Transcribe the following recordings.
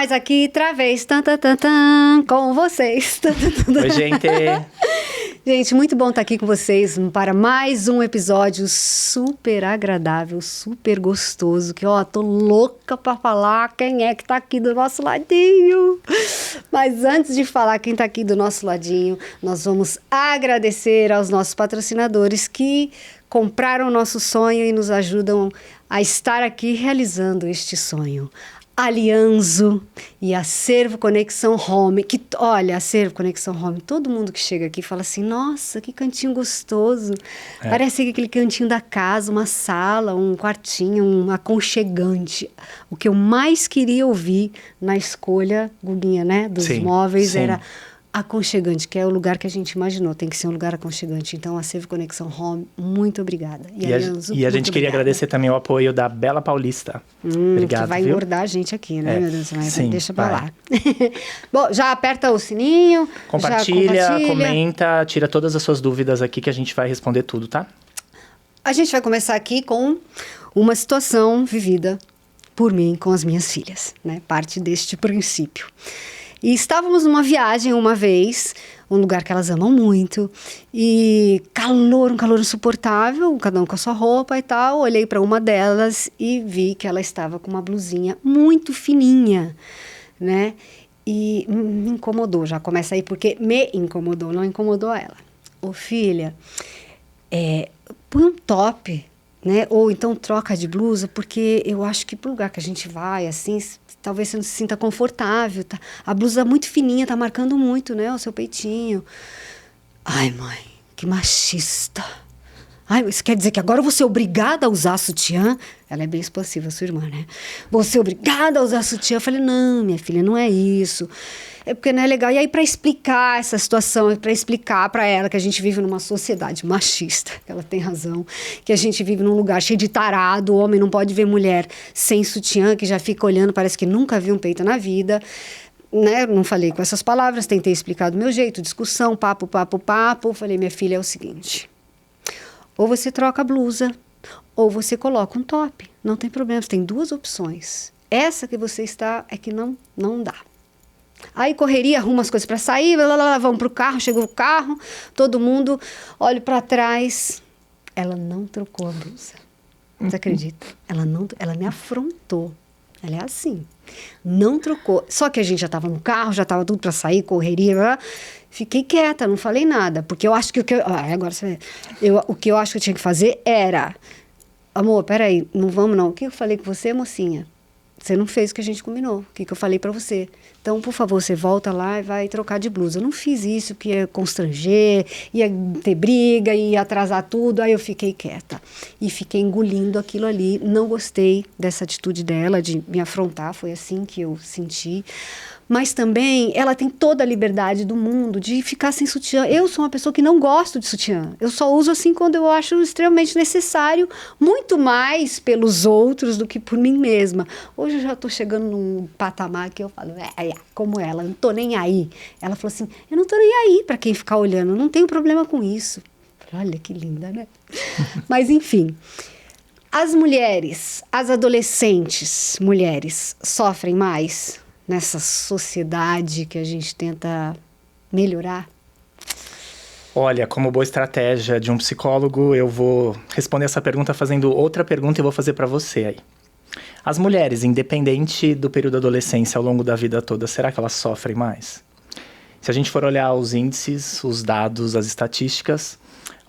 nós aqui, Travês, com vocês. Oi, gente. Gente, muito bom estar aqui com vocês para mais um episódio super agradável, super gostoso, que tô louca para falar quem é que tá aqui do nosso ladinho. Mas antes de falar quem tá aqui do nosso ladinho, nós vamos agradecer aos nossos patrocinadores que compraram o nosso sonho e nos ajudam a estar aqui realizando este sonho. Alianzo e Acervo Conexão Home, que olha, Acervo Conexão Home, todo mundo que chega aqui fala assim, nossa, que cantinho gostoso, parece aquele cantinho da casa, uma sala, um quartinho, um aconchegante. O que eu mais queria ouvir na escolha, Guguinha, né, dos móveis era aconchegante, que é o lugar que a gente imaginou, tem que ser um lugar aconchegante. Então, Acervo Conexão Home, muito obrigada. E a gente queria agradecer também o apoio da Bela Paulista. Obrigado, que vai viu? engordar a gente aqui, né, meu Deus? Sim, deixa pra lá. Bom, já aperta o sininho. Compartilha, comenta, tira todas as suas dúvidas aqui que a gente vai responder tudo, tá? A gente vai começar aqui com uma situação vivida por mim com as minhas filhas, né? Parte deste princípio. E estávamos numa viagem uma vez, um lugar que elas amam muito, e um calor insuportável, cada um com a sua roupa e tal. Olhei para uma delas e vi que ela estava com uma blusinha muito fininha, né? E me incomodou, já começa aí, porque me incomodou, não incomodou ela. Ô filha, põe um top, né? Ou então troca de blusa, porque eu acho que pro lugar que a gente vai, assim, talvez você não se sinta confortável, tá? A blusa é muito fininha, tá marcando muito, né? O seu peitinho. Ai, mãe, que machista. Ai, isso quer dizer que agora eu vou ser obrigada a usar sutiã? Ela é bem expansiva, sua irmã, né? Vou ser obrigada a usar sutiã? Eu falei, não, minha filha, não é isso. É porque não é legal. E aí, para explicar essa situação, para explicar para ela que a gente vive numa sociedade machista, ela tem razão, que a gente vive num lugar cheio de tarado, o homem não pode ver mulher sem sutiã, que já fica olhando, parece que nunca viu um peito na vida, né? Não falei com essas palavras, tentei explicar do meu jeito, discussão, papo. Falei, minha filha, é o seguinte, ou você troca a blusa, ou você coloca um top, não tem problema, você tem duas opções. Essa que você está é que não dá. Aí correria, arruma as coisas para sair, vamos pro carro, chegou o carro, todo mundo, olha para trás. Ela não trocou a blusa. Você acredita? Ela me afrontou. Ela é assim. Não trocou. Só que a gente já estava no carro, já estava tudo para sair, correria. Fiquei quieta, não falei nada. Porque eu acho que agora você vê. O que eu acho que eu tinha que fazer era... Amor, peraí, não vamos não. O que eu falei com você, mocinha? Você não fez o que a gente combinou. O que eu falei para você? Então, por favor, você volta lá e vai trocar de blusa. Eu não fiz isso, que ia constranger, ia ter briga, ia atrasar tudo. Aí eu fiquei quieta. E fiquei engolindo aquilo ali. Não gostei dessa atitude dela, de me afrontar. Foi assim que eu senti. Mas também, ela tem toda a liberdade do mundo de ficar sem sutiã. Eu sou uma pessoa que não gosto de sutiã. Eu só uso assim quando eu acho extremamente necessário, muito mais pelos outros do que por mim mesma. Hoje eu já estou chegando num patamar que eu falo, como ela, não estou nem aí. Ela falou assim, eu não estou nem aí para quem ficar olhando, não tenho problema com isso. Eu falei, olha que linda, né? Mas enfim, as mulheres, as adolescentes mulheres sofrem mais nessa sociedade que a gente tenta melhorar? Olha, como boa estratégia de um psicólogo, eu vou responder essa pergunta fazendo outra pergunta e vou fazer para você aí. As mulheres, independente do período da adolescência ao longo da vida toda, será que elas sofrem mais? Se a gente for olhar os índices, os dados, as estatísticas,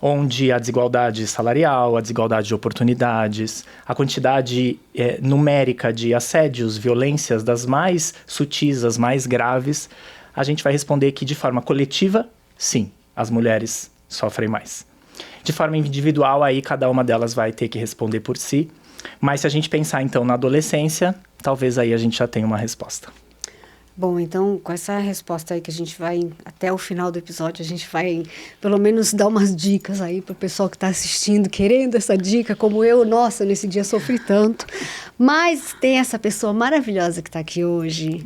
onde a desigualdade salarial, a desigualdade de oportunidades, a quantidade numérica de assédios, violências das mais sutis, as mais graves, a gente vai responder que de forma coletiva, sim, as mulheres sofrem mais. De forma individual, aí cada uma delas vai ter que responder por si, mas se a gente pensar então na adolescência, talvez aí a gente já tenha uma resposta. Bom, então, com essa resposta aí que a gente vai, até o final do episódio, a gente vai, pelo menos, dar umas dicas aí para o pessoal que está assistindo, querendo essa dica, como eu, nossa, nesse dia sofri tanto. Mas tem essa pessoa maravilhosa que está aqui hoje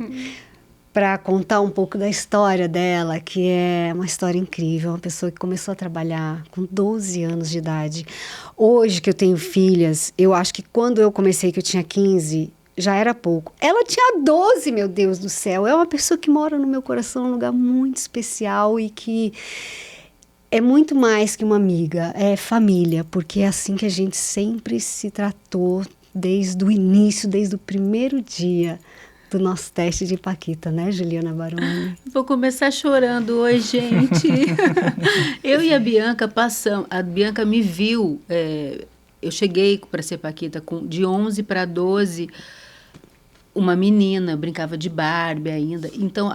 para contar um pouco da história dela, que é uma história incrível, uma pessoa que começou a trabalhar com 12 anos de idade. Hoje que eu tenho filhas, eu acho que quando eu comecei, que eu tinha 15, já era pouco. Ela tinha 12, meu Deus do céu. É uma pessoa que mora no meu coração, num lugar muito especial e que é muito mais que uma amiga, é família, porque é assim que a gente sempre se tratou desde o início, desde o primeiro dia do nosso teste de Paquita, né, Juliana Baroni? Vou começar chorando hoje, gente. Eu e a Bianca passamos. A Bianca me viu. Eu cheguei para ser Paquita de 11 para 12. Uma menina, eu brincava de Barbie ainda. Então,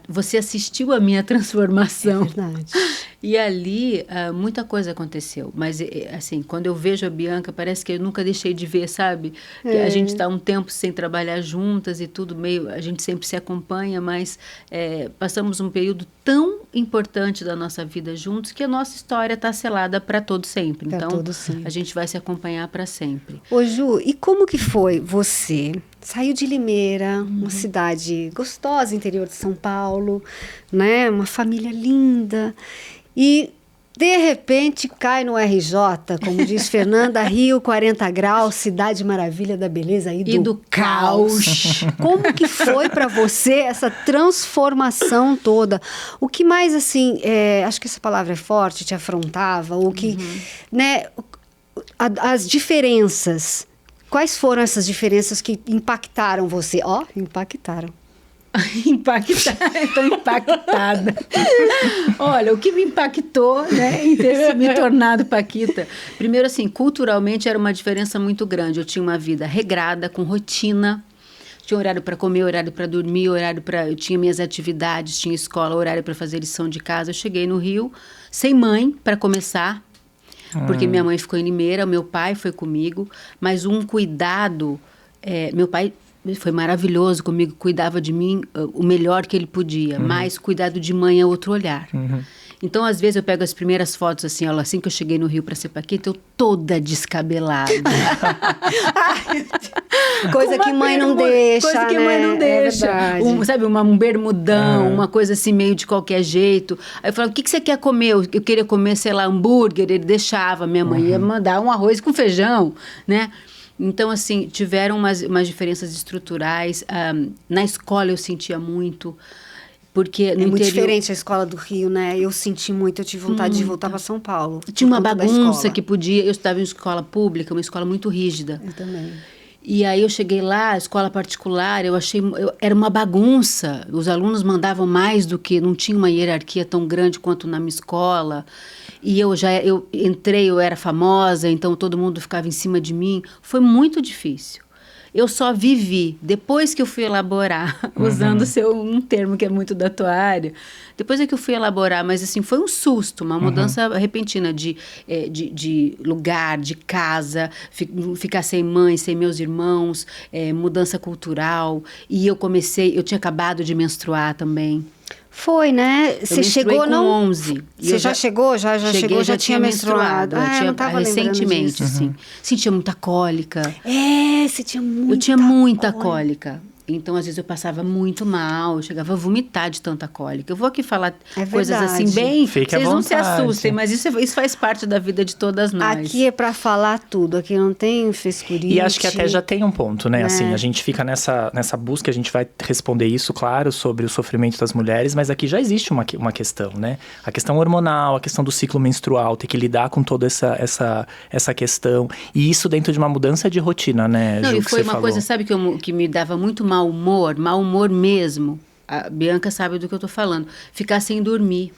você assistiu a minha transformação. É verdade. E ali, muita coisa aconteceu. Mas, assim, quando eu vejo a Bianca, parece que eu nunca deixei de ver, sabe? Que a gente está um tempo sem trabalhar juntas e tudo meio... A gente sempre se acompanha, mas passamos um período tão importante da nossa vida juntos que a nossa história está selada para todo sempre. Pra então, todo sempre. A gente vai se acompanhar para sempre. Ô, Ju, e como que foi você... Saiu de Limeira, uma cidade gostosa, interior de São Paulo, né? Uma família linda. E, de repente, cai no RJ, como diz Fernanda, Rio 40 graus, cidade maravilha da beleza e do caos. Como que foi para você essa transformação toda? O que mais, assim, acho que essa palavra é forte, te afrontava? O que, né? As diferenças... Quais foram essas diferenças que impactaram você? Impactaram. Estou impactada. Olha, o que me impactou, né, em ter me tornado Paquita. Primeiro, assim, culturalmente era uma diferença muito grande. Eu tinha uma vida regrada, com rotina. Tinha horário para comer, horário para dormir, eu tinha minhas atividades, tinha escola, horário para fazer lição de casa. Eu cheguei no Rio sem mãe, para começar. Porque minha mãe ficou em Limeira, meu pai foi comigo, mas um cuidado... meu pai foi maravilhoso comigo, cuidava de mim o melhor que ele podia, mas cuidado de mãe é outro olhar. Então, às vezes, eu pego as primeiras fotos, assim que eu cheguei no Rio para ser Paquita, eu toda descabelada. Coisa que mãe não deixa, Coisa que mãe não deixa. Sabe, um bermudão, uma coisa assim, meio de qualquer jeito. Aí eu falava, o que você quer comer? Eu queria comer, sei lá, hambúrguer. Ele deixava, minha mãe ia mandar um arroz com feijão, né? Então, assim, tiveram umas diferenças estruturais. Na escola eu sentia muito... Porque muito diferente a escola do Rio, né? Eu senti muito, eu tive vontade de voltar para São Paulo. Tinha uma bagunça que podia... Eu estava em escola pública, uma escola muito rígida. Eu também. E aí eu cheguei lá, escola particular, era uma bagunça. Os alunos mandavam mais do que... Não tinha uma hierarquia tão grande quanto na minha escola. E eu entrei, eu era famosa, então todo mundo ficava em cima de mim. Foi muito difícil. Eu só vivi, depois que eu fui elaborar, usando um termo que é muito da tua área, depois é que eu fui elaborar, mas assim, foi um susto, uma mudança repentina de lugar, de casa, ficar sem mãe, sem meus irmãos, mudança cultural, e eu tinha acabado de menstruar também. Foi, né? Você chegou com 11. Você já chegou? Já chegou, já tinha menstruado. Eu não estava recentemente, assim. Sentia muita cólica. Você tinha muita Eu tinha muita cólica. Então, às vezes, eu passava muito mal, eu chegava a vomitar de tanta cólica. Eu vou aqui falar coisas assim, bem... Fique à vocês não se vontade. assustem, mas isso faz parte da vida de todas nós. Aqui é para falar tudo, aqui não tem frescurinha. E acho que até já tem um ponto, né? Assim, a gente fica nessa busca, a gente vai responder isso, claro, sobre o sofrimento das mulheres, mas aqui já existe uma questão, né? A questão hormonal, a questão do ciclo menstrual, ter que lidar com toda essa questão. E isso dentro de uma mudança de rotina, né, Não, Ju, e foi uma coisa, sabe, que me dava muito mau humor mesmo. A Bianca sabe do que eu tô falando. Ficar sem dormir.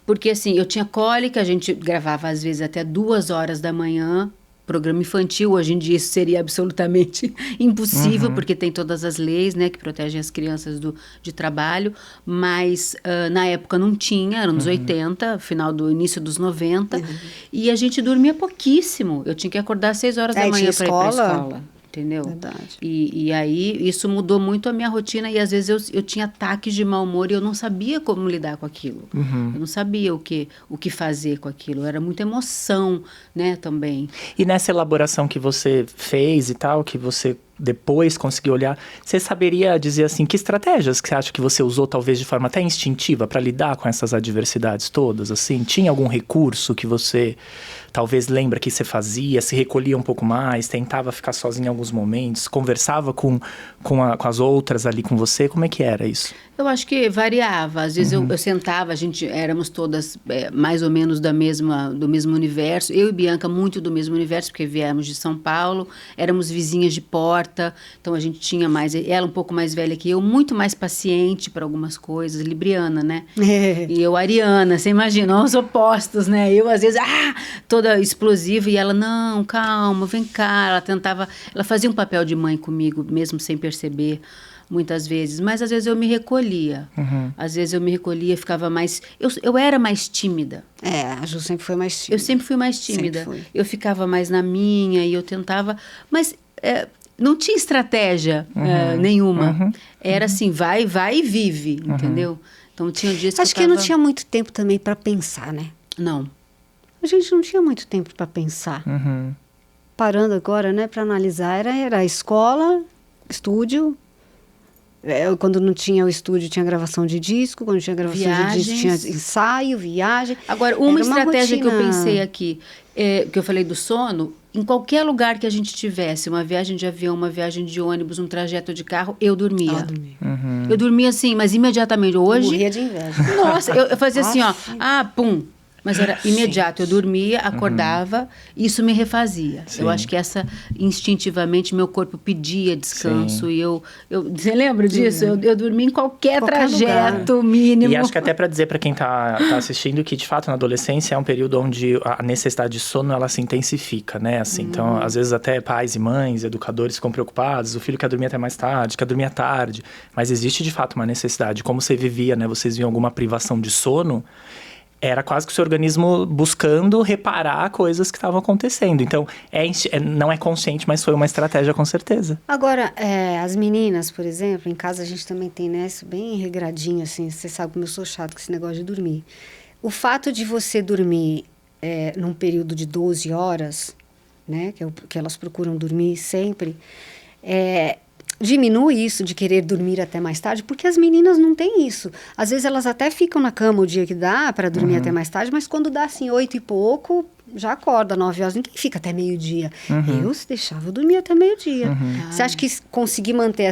Porque, assim, eu tinha cólica, a gente gravava, às vezes, até 2 horas da manhã, programa infantil. Hoje em dia isso seria absolutamente impossível, porque tem todas as leis, né, que protegem as crianças de trabalho, mas na época não tinha, era nos 80, início dos 90, e a gente dormia pouquíssimo. Eu tinha que acordar às 6 horas da manhã para ir para a escola. Entendeu? Verdade. E aí, isso mudou muito a minha rotina. E, às vezes, eu tinha ataques de mau humor e eu não sabia como lidar com aquilo. Eu não sabia o que fazer com aquilo. Era muita emoção, né, também. E nessa elaboração que você fez e tal, que você depois conseguir olhar, você saberia dizer assim, que estratégias que você acha que você usou talvez de forma até instintiva para lidar com essas adversidades todas, assim? Tinha algum recurso que você talvez lembra que você fazia, se recolhia um pouco mais, tentava ficar sozinha em alguns momentos, conversava com as outras ali com você? Como é que era isso? Eu acho que variava. Às vezes eu sentava, éramos todas mais ou menos do mesmo universo. Eu e Bianca, muito do mesmo universo, porque viemos de São Paulo, éramos vizinhas de porta, então a gente tinha mais... Ela um pouco mais velha que eu, muito mais paciente para algumas coisas, libriana, né? E eu, ariana, você imagina, os opostos, né? Eu, às vezes, toda explosiva, e ela, não, calma, vem cá. Ela fazia um papel de mãe comigo, mesmo sem perceber, muitas vezes, mas às vezes eu me recolhia. Às vezes eu me recolhia, ficava mais... Eu era mais tímida. A Ju sempre foi mais tímida. Eu sempre fui mais tímida. Eu ficava mais na minha e eu tentava... Mas não tinha estratégia nenhuma. Era assim, vai e vive, entendeu? Então tinha dias que acho que não tinha muito tempo também para pensar, né? Não. A gente não tinha muito tempo para pensar. Parando agora, né, para analisar, era a escola, estúdio... quando não tinha o estúdio, tinha gravação de disco. Quando tinha gravação de disco, tinha ensaio, viagem. Agora, uma estratégia que eu pensei aqui, que eu falei do sono, em qualquer lugar que a gente tivesse, uma viagem de avião, uma viagem de ônibus, um trajeto de carro, eu dormia. Eu dormia assim, mas imediatamente. Hoje... Eu morria de inveja. Nossa, eu fazia assim, ó, pum. Mas era imediato, eu dormia, acordava, e isso me refazia. Sim. Eu acho que instintivamente, meu corpo pedia descanso. Sim. E você lembra disso? Eu dormia em qualquer trajeto lugar. Mínimo. E acho que até para dizer para quem tá assistindo que, de fato, na adolescência é um período onde a necessidade de sono, ela se intensifica, né? Assim, então, às vezes até pais e mães, educadores ficam preocupados, o filho quer dormir até mais tarde, quer dormir à tarde. Mas existe, de fato, uma necessidade. Como você vivia, né? Vocês viam alguma privação de sono... Era quase que o seu organismo buscando reparar coisas que estavam acontecendo. Então, não é consciente, mas foi uma estratégia com certeza. Agora, as meninas, por exemplo, em casa a gente também tem, né, isso bem regradinho, assim. Você sabe como eu sou chato com esse negócio de dormir. O fato de você dormir num período de 12 horas, né, que elas procuram dormir sempre, diminui isso de querer dormir até mais tarde, porque as meninas não têm isso. Às vezes elas até ficam na cama o dia que dá para dormir até mais tarde, mas quando dá assim 8 e pouco, já acorda 9 horas. Ninguém fica até meio-dia. Eu, se deixava, eu dormia até meio-dia. Você acha que conseguir manter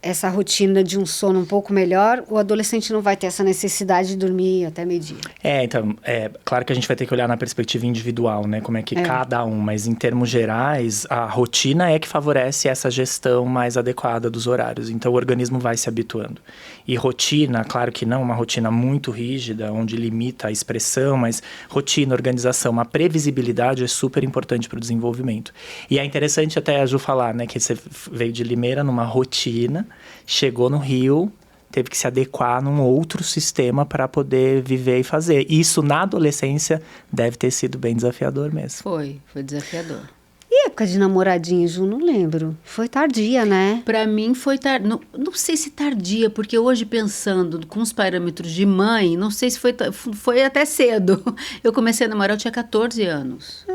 essa rotina de um sono um pouco melhor, o adolescente não vai ter essa necessidade de dormir até meio-dia? Então, claro que a gente vai ter que olhar na perspectiva individual, né? Como é que cada um, mas em termos gerais, a rotina é que favorece essa gestão mais adequada dos horários. Então, o organismo vai se habituando. E rotina, claro que não uma rotina muito rígida, onde limita a expressão, mas rotina, organização, uma previsibilidade é super importante para o desenvolvimento. E é interessante até a Ju falar, né? Que você veio de Limeira numa rotina, chegou no Rio, teve que se adequar num outro sistema para poder viver e fazer. Isso, na adolescência, deve ter sido bem desafiador mesmo. Foi desafiador. E época de namoradinho, Ju? Não lembro. Foi tardia, né? Para mim foi tardia. Não sei se tardia, porque hoje, pensando com os parâmetros de mãe, não sei se foi até cedo. Eu comecei a namorar, eu tinha 14 anos.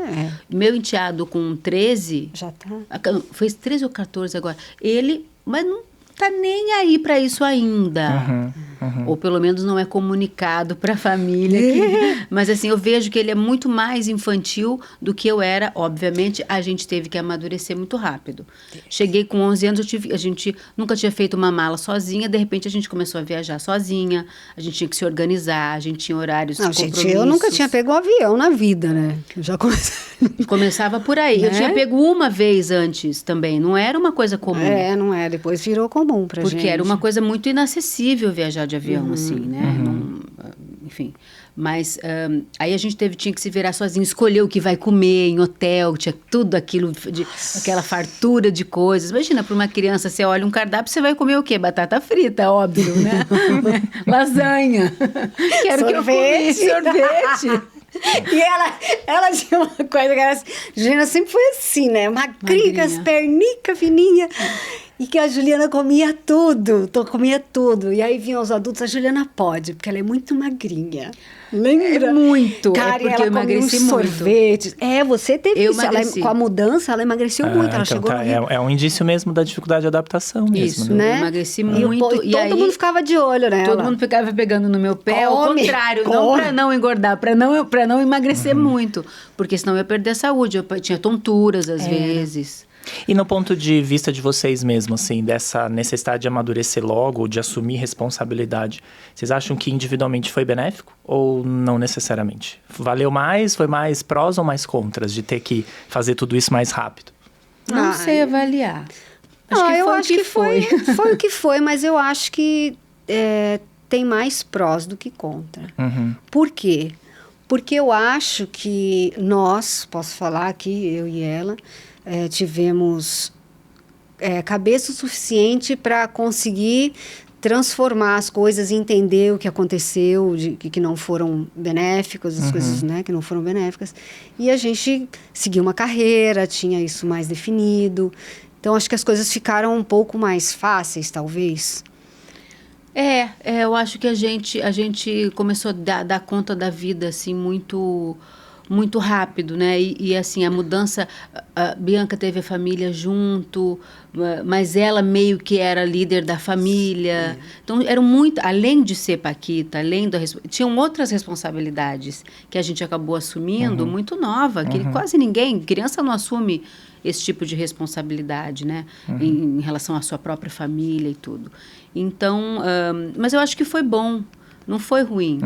Meu enteado com 13... Já tá. Foi 13 ou 14 agora. Mas não tá nem aí para isso ainda. Ou pelo menos não é comunicado para a família. Mas assim, eu vejo que ele é muito mais infantil do que eu era. Obviamente, a gente teve que amadurecer muito rápido. Cheguei com 11 anos, a gente nunca tinha feito uma mala sozinha. De repente, a gente começou a viajar sozinha. A gente tinha que se organizar, a gente tinha horários, compromissos. Gente, eu nunca tinha pego um avião na vida, né? Eu já começava por aí. Né? Eu tinha pego uma vez antes também. Não era uma coisa comum. Não é. Depois virou comum pra gente. Porque era uma coisa muito inacessível viajar de avião, assim, né? Enfim. Mas aí a gente tinha que se virar sozinho, escolher o que vai comer em hotel, tinha tudo aquilo, aquela fartura de coisas. Imagina, para uma criança, você olha um cardápio, você vai comer o quê? Batata frita, óbvio, né? Lasanha. Quero sorvete. Que eu sorvete. E ela tinha uma coisa que era assim, Gina sempre foi assim, né? Magrinha, pernica fininha. E que a Juliana comia tudo, comia tudo. E aí vinham os adultos, a Juliana pode, porque ela é muito magrinha. Lembra? É muito. Cara, porque ela eu emagreci comia uns muito. sorvetes. Você teve Eu isso. emagreci. Com a mudança, ela emagreceu muito. Ela então chegou no é um indício mesmo da dificuldade de adaptação mesmo, Isso, né? eu emagreci E muito. todo aí, mundo ficava de olho nela. todo mundo ficava pegando no meu pé, ao Come, contrário, não come. para não engordar, para não emagrecer muito, porque senão eu ia perder a saúde. Eu tinha tonturas às vezes. E no ponto de vista de vocês mesmo, assim, dessa necessidade de amadurecer logo, de assumir responsabilidade, vocês acham que individualmente foi benéfico ou não necessariamente? Valeu mais, foi mais prós ou mais contras de ter que fazer tudo isso mais rápido? Não sei avaliar. Eu acho que foi o que foi, mas eu acho que tem mais prós do que contra. Uhum. Por quê? Porque eu acho que nós, posso falar aqui, eu e ela, tivemos cabeça o suficiente para conseguir transformar as coisas e entender o que aconteceu, que não foram benéficas, as coisas, né, que não foram benéficas. E a gente seguiu uma carreira, tinha isso mais definido. Então, acho que as coisas ficaram um pouco mais fáceis, talvez. Eu acho que a gente começou a dar conta da vida, assim, muito rápido, né? E assim, a mudança, a Bianca teve a família junto, mas ela meio que era líder da família. Então, eram muito, além de ser Paquita, tinham outras responsabilidades que a gente acabou assumindo muito nova, que quase ninguém, criança não assume esse tipo de responsabilidade, né? Em relação à sua própria família e tudo. Então, mas eu acho que foi bom. Não foi ruim.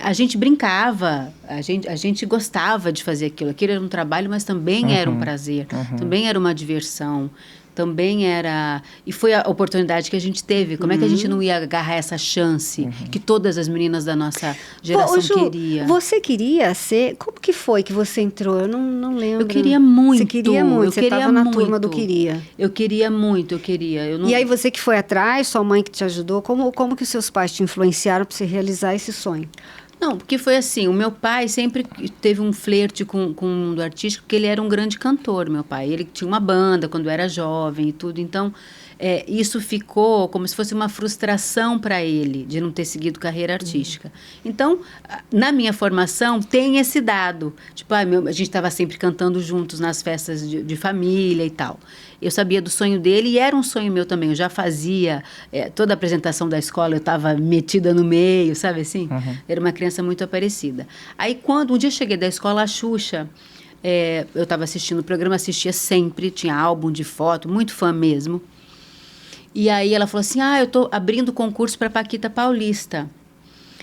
A gente brincava, a gente gostava de fazer aquilo. Aquilo era um trabalho, mas também era um prazer. Também era uma diversão. Também era... E foi a oportunidade que a gente teve. Como é que a gente não ia agarrar essa chance que todas as meninas da nossa geração queriam? Você queria ser... Como que foi que você entrou? Eu não lembro. Eu queria muito. Você queria muito. Você estava na turma do queria. Eu queria muito, eu queria. E aí você que foi atrás, sua mãe que te ajudou, como que os seus pais te influenciaram para você realizar esse sonho? Não, porque foi assim, o meu pai sempre teve um flerte com o mundo artístico, porque ele era um grande cantor, meu pai. Ele tinha uma banda quando era jovem e tudo, então isso ficou como se fosse uma frustração para ele, de não ter seguido carreira artística. Então, na minha formação, tem esse dado. Tipo, a gente estava sempre cantando juntos nas festas de família e tal. Eu sabia do sonho dele e era um sonho meu também. Eu já fazia toda a apresentação da escola, eu estava metida no meio, sabe assim? Era uma criança muito aparecida. Aí, quando um dia eu cheguei da escola, a Xuxa, eu estava assistindo o programa, assistia sempre, tinha álbum de foto, muito fã mesmo. E aí ela falou assim, eu estou abrindo concurso para Paquita Paulista.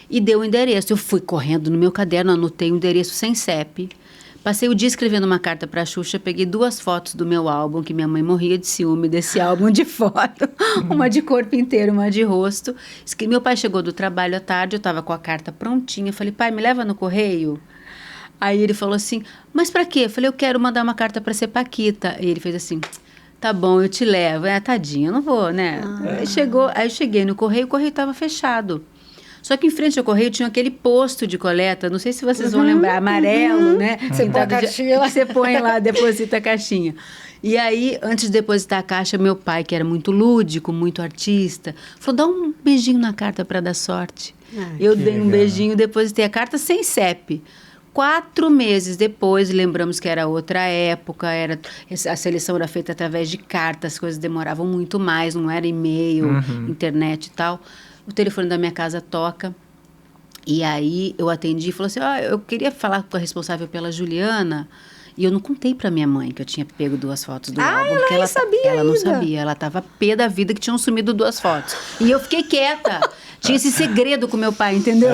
E deu o endereço. Eu fui correndo no meu caderno, anotei o endereço sem CEP. Passei o dia escrevendo uma carta para a Xuxa, peguei 2 fotos do meu álbum, que minha mãe morria de ciúme desse álbum de foto. Uma de corpo inteiro, uma de rosto. Meu pai chegou do trabalho à tarde, eu estava com a carta prontinha. Falei, pai, me leva no correio? Aí ele falou assim, mas para quê? Eu falei, eu quero mandar uma carta para ser Paquita. E ele fez assim, tá bom, eu te levo. Tadinha, eu não vou, né? Aí eu cheguei no correio, o correio estava fechado. Só que em frente ao correio tinha aquele posto de coleta, não sei se vocês vão lembrar, amarelo, né? Você põe a caixinha lá. Você põe lá, deposita a caixinha. E aí, antes de depositar a caixa, meu pai, que era muito lúdico, muito artista, falou, dá um beijinho na carta para dar sorte. Eu dei um beijinho, depositei a carta sem CEP. 4 meses depois, lembramos que era outra época, a seleção era feita através de cartas, as coisas demoravam muito mais, não era e-mail, internet e tal. O telefone da minha casa toca, e aí eu atendi e falou assim, eu queria falar com a responsável pela Juliana, e eu não contei pra minha mãe que eu tinha pego 2 fotos do álbum. Ela nem sabia Ela não ainda. sabia, ela tava pé da vida que tinham sumido 2 fotos. E eu fiquei quieta, tinha esse segredo com meu pai, entendeu?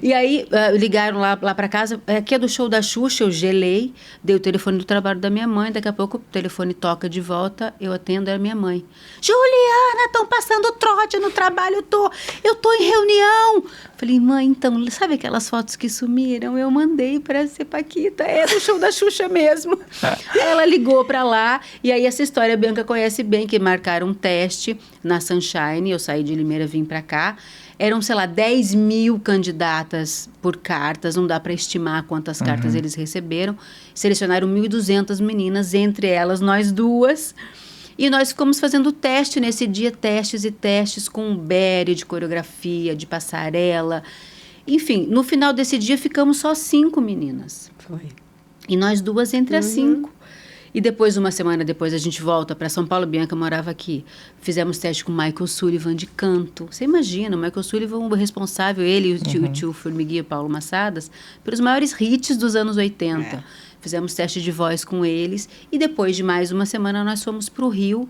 E aí ligaram lá pra casa, aqui é do show da Xuxa, eu gelei, dei o telefone do trabalho da minha mãe, daqui a pouco o telefone toca de volta, eu atendo, era minha mãe. Juliana, estão passando trote no trabalho, eu tô em reunião. Falei, mãe, então, sabe aquelas fotos que sumiram? Eu mandei pra ser Paquita, é do show da Xuxa mesmo. Ela ligou pra lá, e aí essa história a Bianca conhece bem, que marcaram um teste na Sunshine, eu saí de Limeira, vim pra cá. Eram, sei lá, 10 mil candidatas por cartas, não dá para estimar quantas cartas eles receberam. Selecionaram 1.200 meninas, entre elas nós 2. E nós ficamos fazendo teste nesse dia, testes e testes com o Berry de coreografia, de passarela. Enfim, no final desse dia ficamos só 5 meninas. Foi. E nós 2 entre as 5. E depois, uma semana depois, a gente volta para São Paulo. Bianca morava aqui. Fizemos teste com o Michael Sullivan de canto. Você imagina, o Michael Sullivan, o responsável, ele e o tio Formiguinha Paulo Massadas, pelos maiores hits dos anos 80. Fizemos teste de voz com eles. E depois de mais uma semana, nós fomos para o Rio.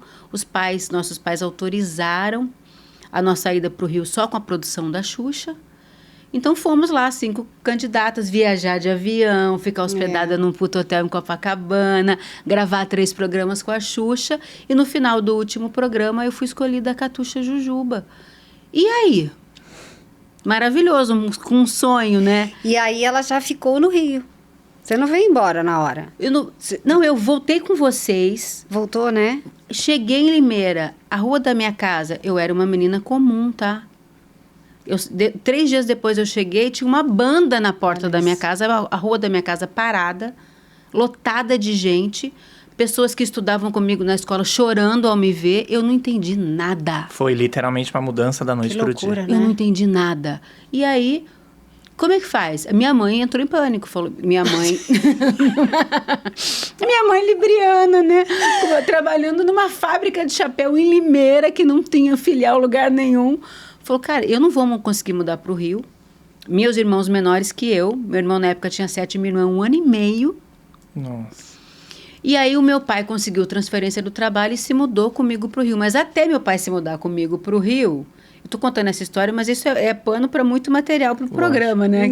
Nossos pais autorizaram a nossa ida para o Rio só com a produção da Xuxa. Então fomos lá, 5 candidatas, viajar de avião, ficar hospedada num puto hotel em Copacabana, gravar 3 programas com a Xuxa. E no final do último programa eu fui escolhida a Catuxa Jujuba. E aí? Maravilhoso, com um sonho, né? E aí ela já ficou no Rio. Você não veio embora na hora? Eu voltei com vocês. Voltou, né? Cheguei em Limeira, a rua da minha casa, eu era uma menina comum, tá? 3 dias depois eu cheguei, tinha uma banda na porta da minha casa, a rua da minha casa parada, lotada de gente, pessoas que estudavam comigo na escola chorando ao me ver. Eu não entendi nada. Foi literalmente uma mudança da noite pro dia. Né? Eu não entendi nada. E aí, como é que faz? Minha mãe entrou em pânico, falou, minha mãe libriana, né? Trabalhando numa fábrica de chapéu em Limeira, que não tinha filial lugar nenhum. Falou, cara, eu não vou conseguir mudar para o Rio. Meus irmãos menores que eu. Meu irmão na época tinha 7, minha irmã 1 ano e meio. Nossa. E aí o meu pai conseguiu transferência do trabalho e se mudou comigo para o Rio. Mas até meu pai se mudar comigo para o Rio... Eu tô contando essa história, mas isso é pano para muito material para o programa, né?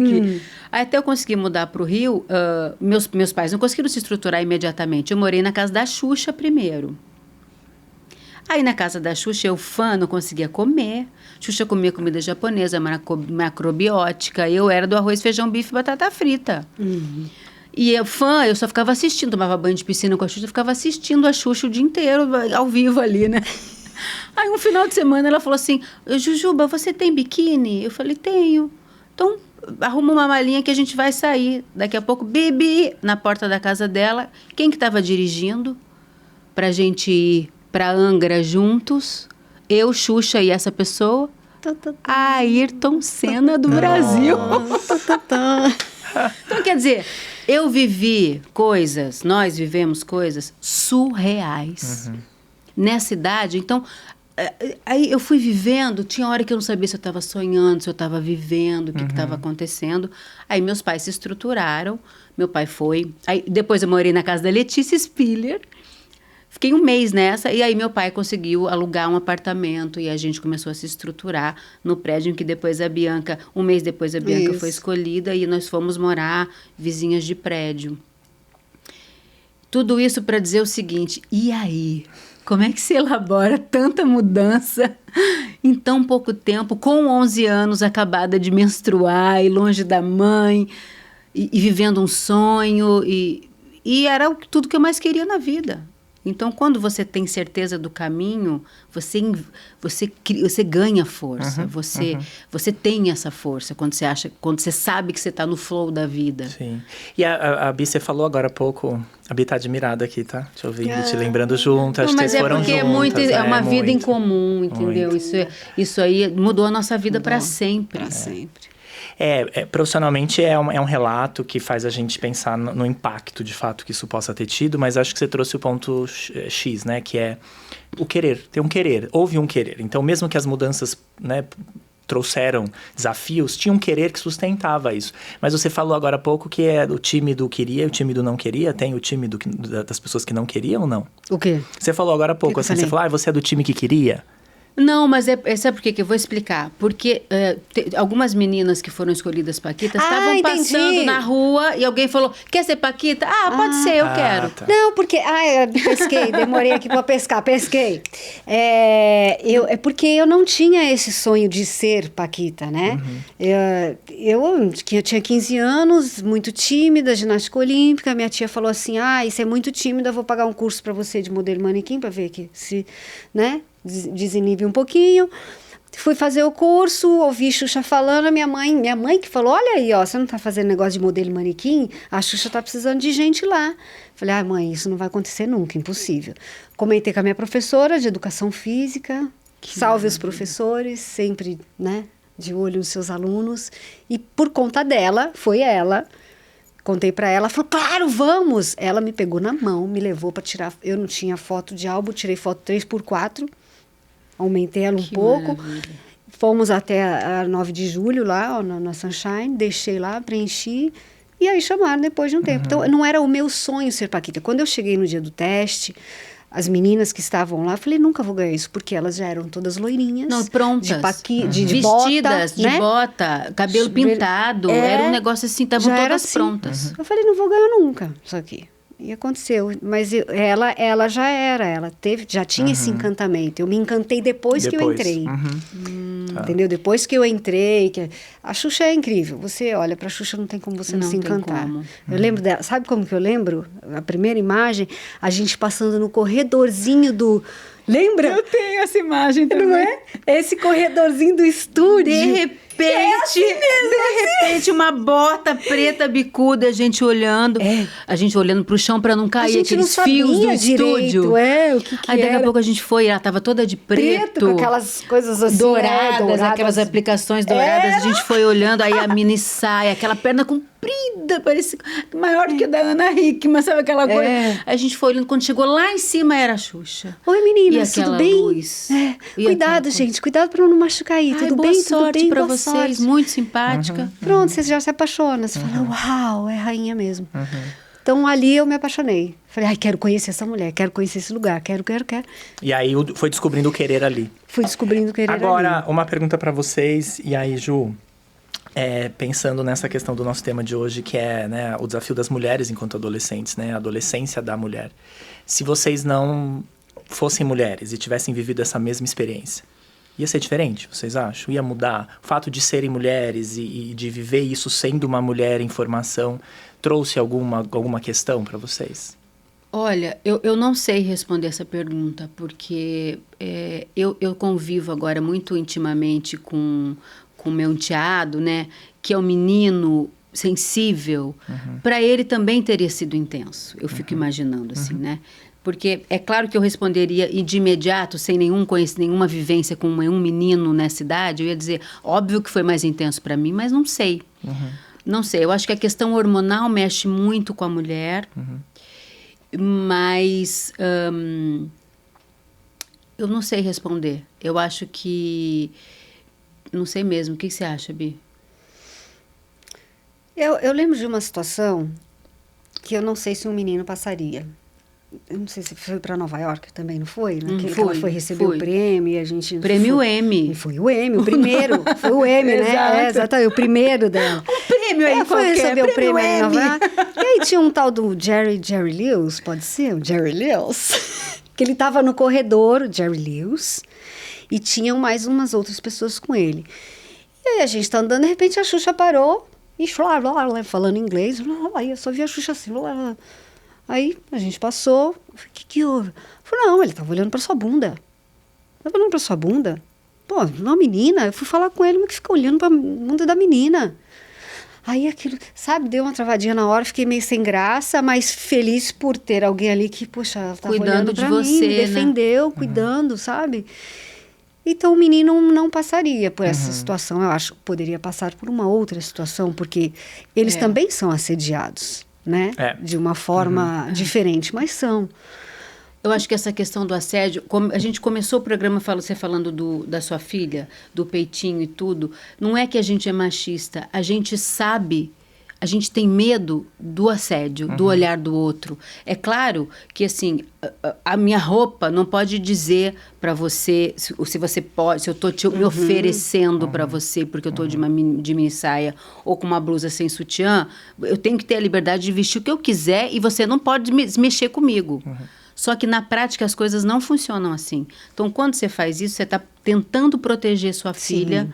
Aí até eu conseguir mudar para o Rio, meus pais não conseguiram se estruturar imediatamente. Eu morei na casa da Xuxa primeiro. Aí na casa da Xuxa, eu fã, não conseguia comer. Xuxa comia comida japonesa, macrobiótica. Eu era do arroz, feijão, bife e batata frita. E eu só ficava assistindo. Tomava banho de piscina com a Xuxa, ficava assistindo a Xuxa o dia inteiro, ao vivo ali, né? Aí um final de semana ela falou assim, Jujuba, você tem biquíni? Eu falei, tenho. Então, arruma uma malinha que a gente vai sair. Daqui a pouco, Bibi, na porta da casa dela. Quem que estava dirigindo pra gente ir para Angra juntos? Eu, Xuxa e essa pessoa. Ayrton Senna do Brasil. Então, quer dizer, nós vivemos coisas surreais. Nessa idade, então, aí eu fui vivendo, tinha hora que eu não sabia se eu estava sonhando, se eu estava vivendo, o que estava acontecendo. Aí meus pais se estruturaram, meu pai foi. Aí, depois eu morei na casa da Letícia Spiller, fiquei 1 mês nessa, e aí meu pai conseguiu alugar um apartamento e a gente começou a se estruturar no prédio em que depois 1 mês depois a Bianca foi escolhida e nós fomos morar vizinhas de prédio. Tudo isso para dizer o seguinte, e aí? Como é que se elabora tanta mudança em tão pouco tempo, com 11 anos, acabada de menstruar e longe da mãe, e vivendo um sonho, e era tudo que eu mais queria na vida. Então, quando você tem certeza do caminho, você ganha força, você tem essa força quando você sabe que você está no flow da vida. Sim. E a Bi, você falou agora há pouco, a Bi tá admirada aqui, tá? Te ouvindo, te lembrando junto, acho que vocês foram juntas. Mas é uma vida em comum, entendeu? Isso aí mudou a nossa vida para sempre. Para sempre. Profissionalmente é um relato que faz a gente pensar no impacto de fato que isso possa ter tido, mas acho que você trouxe o ponto X, né? Que é o querer, ter um querer, houve um querer. Então, mesmo que as mudanças, né, trouxeram desafios, tinha um querer que sustentava isso. Mas você falou agora há pouco que o tímido queria e o tímido não queria. Tem o tímido das pessoas que não queriam ou não? O quê? Você falou agora há pouco, assim, você falou, você é do time que queria? Não, mas sabe por quê que eu vou explicar? Porque algumas meninas que foram escolhidas Paquitas estavam passando na rua e alguém falou, quer ser Paquita? Pode ser, eu quero. Tá. Não, porque... eu pesquei, demorei aqui pra pesquei. É porque eu não tinha esse sonho de ser Paquita, né? Eu tinha 15 anos, muito tímida, ginástica olímpica, minha tia falou assim, isso é muito tímida, eu vou pagar um curso pra você de modelo manequim pra ver que se, né... desinibe um pouquinho, Fui fazer o curso, ouvi Xuxa falando, minha mãe que falou, olha aí, ó, você não tá fazendo negócio de modelo e manequim? A Xuxa tá precisando de gente lá. Falei, mãe, isso não vai acontecer nunca, impossível. Comentei com a minha professora de educação física, salve os professores, sempre, né, de olho nos seus alunos. E por conta dela, foi ela, contei pra ela, falou, claro, vamos! Ela me pegou na mão, me levou pra tirar, eu não tinha foto de álbum, tirei foto 3x4, aumentei ela um pouco. Maravilha. Fomos até a 9 de julho lá, ó, na Sunshine, deixei lá, preenchi, e aí chamaram depois de um tempo. Então, não era o meu sonho ser paquita. Quando eu cheguei no dia do teste, as meninas que estavam lá, eu falei, nunca vou ganhar isso, porque elas já eram todas loirinhas. Não, prontas. De vestidas, bota, né? de bota, cabelo pintado, era um negócio assim, estavam todas assim. prontas. Eu falei, não vou ganhar nunca isso aqui. E aconteceu, mas ela já era, ela já tinha esse encantamento. Eu me encantei depois que eu entrei. Entendeu? Depois que eu entrei, a Xuxa é incrível. Você olha pra Xuxa, não tem como você não se encantar. Eu lembro dela, sabe como que eu lembro? A primeira imagem, a gente passando no corredorzinho do... Lembra? Eu tenho essa imagem também. Não é? Esse corredorzinho do estúdio. De repente, uma bota preta bicuda, a gente olhando pro chão pra não cair aqueles fios do estúdio. O que aí daqui a pouco a gente foi, ela tava toda de preto. Com aquelas coisas assim, douradas, aquelas aplicações douradas. A gente foi olhando, aí a mini saia, aquela perna comprida, parecia maior do que a da Ana Hickman, sabe aquela coisa? A gente foi olhando, quando chegou lá em cima era a Xuxa. Oi, meninas, tudo bem? Luz, cuidado, gente, cuidado pra não machucar aí. Tudo bem? Tudo bem pra boa vocês, sorte. Muito simpática. Pronto, você já se apaixona. Você fala, uau, é rainha mesmo. Então, ali eu me apaixonei. Falei, quero conhecer essa mulher, quero conhecer esse lugar, quero. E aí, foi descobrindo o querer ali. Fui descobrindo o querer ali. Agora, uma pergunta pra vocês. E aí, Ju, pensando nessa questão do nosso tema de hoje, que é, né, o desafio das mulheres enquanto adolescentes, né? A adolescência da mulher. Se vocês não fossem mulheres e tivessem vivido essa mesma experiência, ia ser diferente, vocês acham? Ia mudar? O fato de serem mulheres e de viver isso sendo uma mulher em formação, trouxe alguma questão para vocês? Olha, eu não sei responder essa pergunta, porque eu convivo agora muito intimamente com meu enteado, né? Que é um menino sensível. Para ele também teria sido intenso, eu fico imaginando assim, né? Porque é claro que eu responderia e de imediato, sem nenhuma vivência com nenhum menino nessa idade, eu ia dizer, óbvio que foi mais intenso para mim, mas não sei. Não sei, eu acho que a questão hormonal mexe muito com a mulher, mas eu não sei responder. Eu acho que... Não sei mesmo. O que você acha, Bi? Eu lembro de uma situação que eu não sei se um menino passaria. Eu não sei se foi para Nova York também, não foi? Naquele que ela foi receber o prêmio e a gente... Prêmio Emmy. Foi o Emmy, o primeiro. Foi o Emmy, né? Exatamente, o primeiro dela. Um prêmio aí foi receber o prêmio em Nova York. E aí tinha um tal do Jerry Lewis, pode ser? O Jerry Lewis. Que ele estava no corredor, o Jerry Lewis, e tinham mais umas outras pessoas com ele. E aí a gente tá andando, de repente a Xuxa parou e falando inglês. Aí eu só vi a Xuxa assim... Aí a gente passou, o que houve? Falei, não, ele estava olhando para sua bunda. Estava olhando para sua bunda? Pô, uma menina, eu fui falar com ele, mas que fica olhando para a bunda da menina. Aí aquilo, sabe, deu uma travadinha na hora, fiquei meio sem graça, mas feliz por ter alguém ali que, poxa, ela estava olhando para mim, me defendeu, cuidando, sabe? Então o menino não passaria por essa situação, eu acho que poderia passar por uma outra situação, porque eles também são assediados. Né? De uma forma diferente, mas são. Eu acho que essa questão do assédio, a gente começou o programa você falando da sua filha, do peitinho e tudo, não é que a gente é machista, a gente sabe, a gente tem medo do assédio, do olhar do outro. É claro que, assim, a minha roupa não pode dizer para você, se você pode, se eu tô me oferecendo para você, porque eu tô de mini saia ou com uma blusa sem sutiã, eu tenho que ter a liberdade de vestir o que eu quiser e você não pode mexer comigo. Só que na prática as coisas não funcionam assim. Então, quando você faz isso, você está tentando proteger sua filha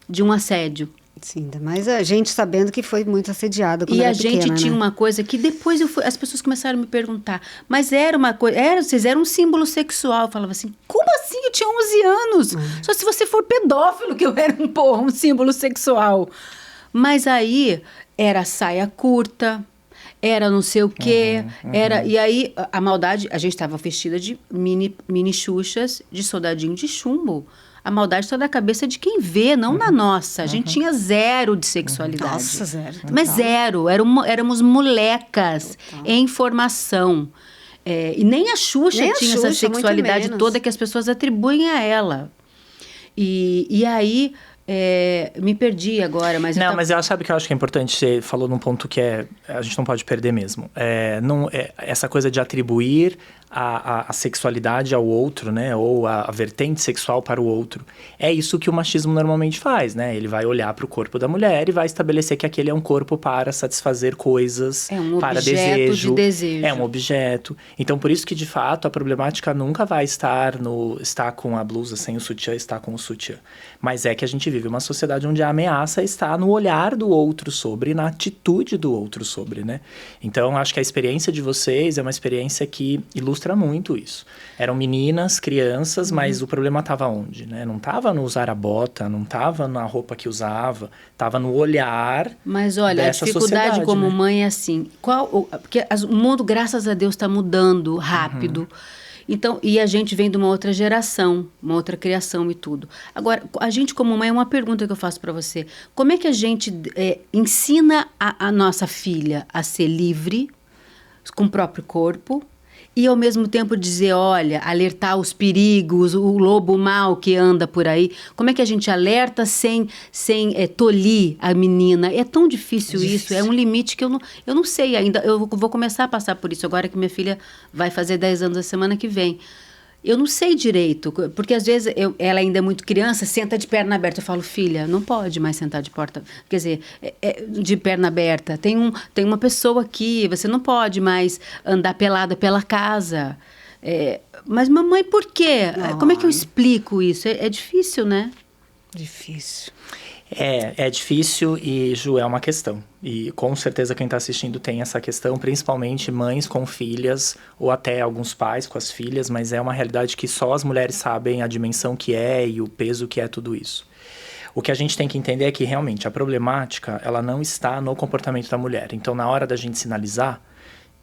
de um assédio. Sim, ainda mais a gente sabendo que foi muito assediada quando E era a gente pequena, tinha né? uma coisa que depois as pessoas começaram a me perguntar, mas era uma coisa, vocês eram um símbolo sexual. Eu falava assim, como assim? Eu tinha 11 anos. Só se você for pedófilo que eu era um símbolo sexual. Mas aí era saia curta, era não sei o quê, era... E aí a maldade, a gente estava vestida de mini xuxas, de soldadinho de chumbo. A maldade está na cabeça de quem vê, não na nossa. A gente tinha zero de sexualidade. Nossa, zero. Mas zero. Éramos molecas em formação. E nem a Xuxa Nem a tinha Xuxa, essa sexualidade muito menos. toda que as pessoas atribuem a ela. E aí, me perdi agora, mas... Não, mas sabe que eu acho que é importante, você falou num ponto que a gente não pode perder mesmo. Essa coisa de atribuir a sexualidade ao outro, né? Ou a vertente sexual para o outro. É isso que o machismo normalmente faz, né? Ele vai olhar para o corpo da mulher e vai estabelecer que aquele é um corpo para satisfazer coisas, para desejo. De desejo. É um objeto. Então, por isso que, de fato, a problemática nunca vai estar com a blusa sem o sutiã, está com o sutiã. Mas é que a gente vive uma sociedade onde a ameaça está no olhar do outro sobre, na atitude do outro sobre, né? Então, acho que a experiência de vocês é uma experiência que ilustra muito isso. Eram meninas, crianças, mas o problema estava onde, né? Não estava no usar a bota, não estava na roupa que usava, estava no olhar. Mas olha, a dificuldade como né? mãe é assim, porque o mundo, graças a Deus, está mudando rápido. Então, e a gente vem de uma outra geração, uma outra criação e tudo. Agora, a gente como mãe, é uma pergunta que eu faço para você. Como é que a gente ensina a nossa filha a ser livre, com o próprio corpo, e ao mesmo tempo dizer, olha, alertar os perigos, o lobo mau que anda por aí? Como é que a gente alerta sem tolir a menina? É tão difícil isso, é um limite que eu não sei ainda. Eu vou começar a passar por isso agora que minha filha vai fazer 10 anos a semana que vem. Eu não sei direito, porque às vezes ela ainda é muito criança, senta de perna aberta. Eu falo, filha, não pode mais sentar de de perna aberta. Tem uma pessoa aqui, você não pode mais andar pelada pela casa. Mas mamãe, por quê? Como é que eu explico isso? É difícil, né? Difícil. É difícil e, Ju, é uma questão. E com certeza quem está assistindo tem essa questão, principalmente mães com filhas, ou até alguns pais com as filhas, mas é uma realidade que só as mulheres sabem a dimensão que é e o peso que é tudo isso. O que a gente tem que entender é que, realmente, a problemática, ela não está no comportamento da mulher. Então, na hora da gente sinalizar,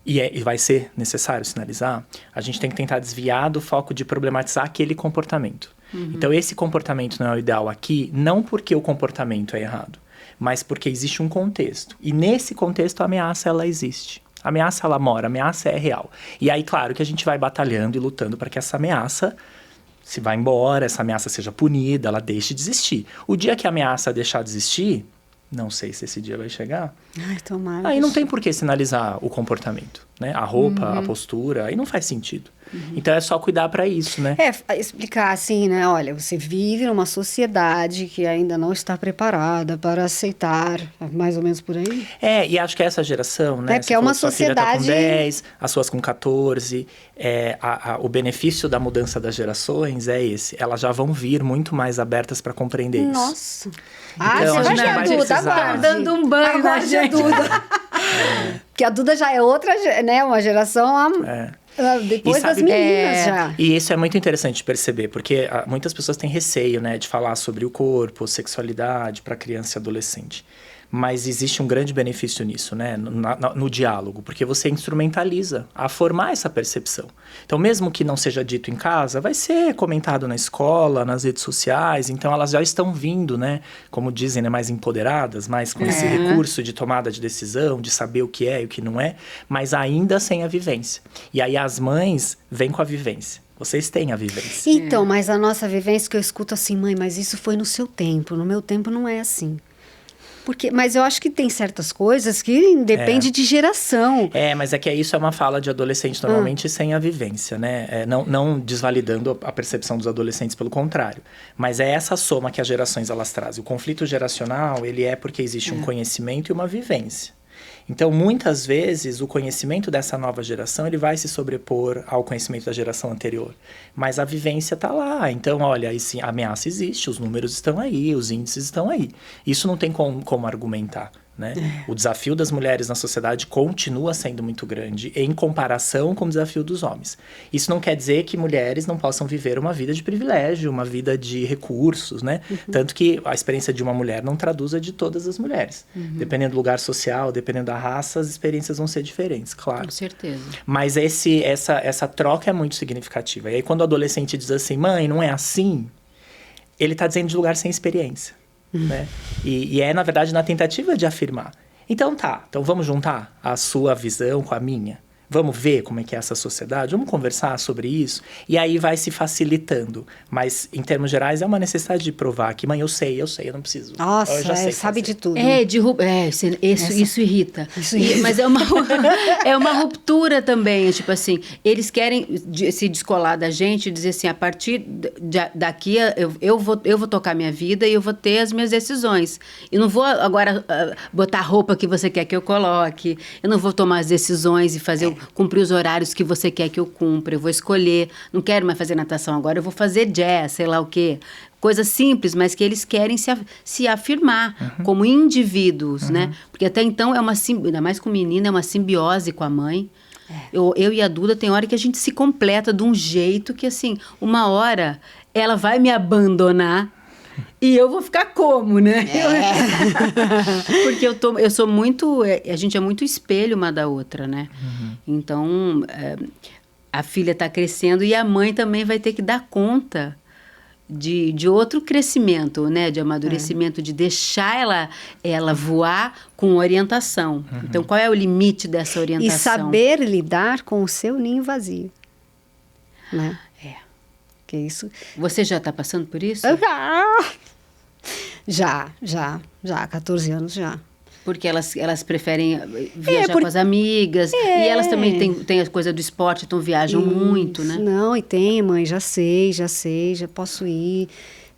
e vai ser necessário sinalizar, a gente tem que tentar desviar do foco de problematizar aquele comportamento. Então, esse comportamento não é o ideal aqui, não porque o comportamento é errado, mas porque existe um contexto. E nesse contexto, a ameaça, ela existe. A ameaça, ela mora, a ameaça é real. E aí, claro, que a gente vai batalhando e lutando para que essa ameaça se vá embora, essa ameaça seja punida, ela deixe de existir. O dia que a ameaça deixar de existir, não sei se esse dia vai chegar. Ai, tomara. Aí não tem por que sinalizar o comportamento, né? A roupa, a postura, aí não faz sentido. Então é só cuidar para isso, né? Explicar assim, né? Olha, você vive numa sociedade que ainda não está preparada para aceitar, mais ou menos por aí. E acho que essa geração, né? Que é uma sua filha tá com sociedade... 10, as suas com 14, o benefício da mudança das gerações é esse. Elas já vão vir muito mais abertas para compreender isso. Nossa. Então, você a gente vai vai ver a Duda precisar... agora. Dando um banho na Agora gente. a Duda. Porque a Duda já é outra, né? Uma geração... Depois das meninas já. E isso é muito interessante de perceber, porque muitas pessoas têm receio, né, de falar sobre o corpo, sexualidade para criança e adolescente. Mas existe um grande benefício nisso, né, no diálogo, porque você instrumentaliza a formar essa percepção. Então, mesmo que não seja dito em casa, vai ser comentado na escola, nas redes sociais. Então, elas já estão vindo, né, como dizem, né, mais empoderadas, mais com esse recurso de tomada de decisão, de saber o que é e o que não é, mas ainda sem a vivência. E aí as mães vêm com a vivência. Vocês têm a vivência. Então, mas a nossa vivência que eu escuto assim, mãe, mas isso foi no seu tempo, no meu tempo não é assim. Mas eu acho que tem certas coisas que depende de geração. Mas é que isso é uma fala de adolescente normalmente sem a vivência, né? Não desvalidando a percepção dos adolescentes, pelo contrário. Mas é essa soma que as gerações elas trazem. O conflito geracional, ele é porque existe um conhecimento e uma vivência. Então, muitas vezes, o conhecimento dessa nova geração, ele vai se sobrepor ao conhecimento da geração anterior. Mas a vivência está lá. Então, olha, a ameaça existe, os números estão aí, os índices estão aí. Isso não tem como argumentar. Né? O desafio das mulheres na sociedade continua sendo muito grande em comparação com o desafio dos homens. Isso não quer dizer que mulheres não possam viver uma vida de privilégio, uma vida de recursos, né? Tanto que a experiência de uma mulher não traduz a de todas as mulheres. Dependendo do lugar social, dependendo da raça, as experiências vão ser diferentes, claro. Com certeza. Mas essa troca é muito significativa. E aí quando o adolescente diz assim, mãe, não é assim, ele está dizendo de lugar sem experiência. Né? E é, na verdade, na tentativa de afirmar. Então vamos juntar a sua visão com a minha. Vamos ver como é que é essa sociedade, vamos conversar sobre isso. E aí vai se facilitando. Mas, em termos gerais, é uma necessidade de provar que, mãe, eu sei, eu não preciso. Nossa, eu já sei sabe de tudo. Isso irrita. Mas é uma ruptura também. Tipo assim, eles querem se descolar da gente e dizer assim, a partir daqui eu vou tocar minha vida e eu vou ter as minhas decisões. Eu não vou agora botar a roupa que você quer que eu coloque. Eu não vou tomar as decisões e cumprir os horários que você quer que eu cumpra. Eu vou escolher. Não quero mais fazer natação agora, eu vou fazer jazz, sei lá o quê. Coisas simples, mas que eles querem se afirmar como indivíduos, né? Porque até então, ainda mais com menina, é uma simbiose com a mãe. Eu e a Duda, tem hora que a gente se completa de um jeito que, assim, uma hora ela vai me abandonar e eu vou ficar como, né? Porque eu sou muito... A gente é muito espelho uma da outra, né? Então, a filha está crescendo e a mãe também vai ter que dar conta de outro crescimento, né? De amadurecimento, de deixar ela voar com orientação. Então, qual é o limite dessa orientação? E saber lidar com o seu ninho vazio. Né? Que isso. Você já está passando por isso? Já, 14 anos já. Porque elas preferem viajar com as amigas. E elas também têm a coisa do esporte, então viajam muito, né? Não, e tem, mãe, já sei, já posso ir.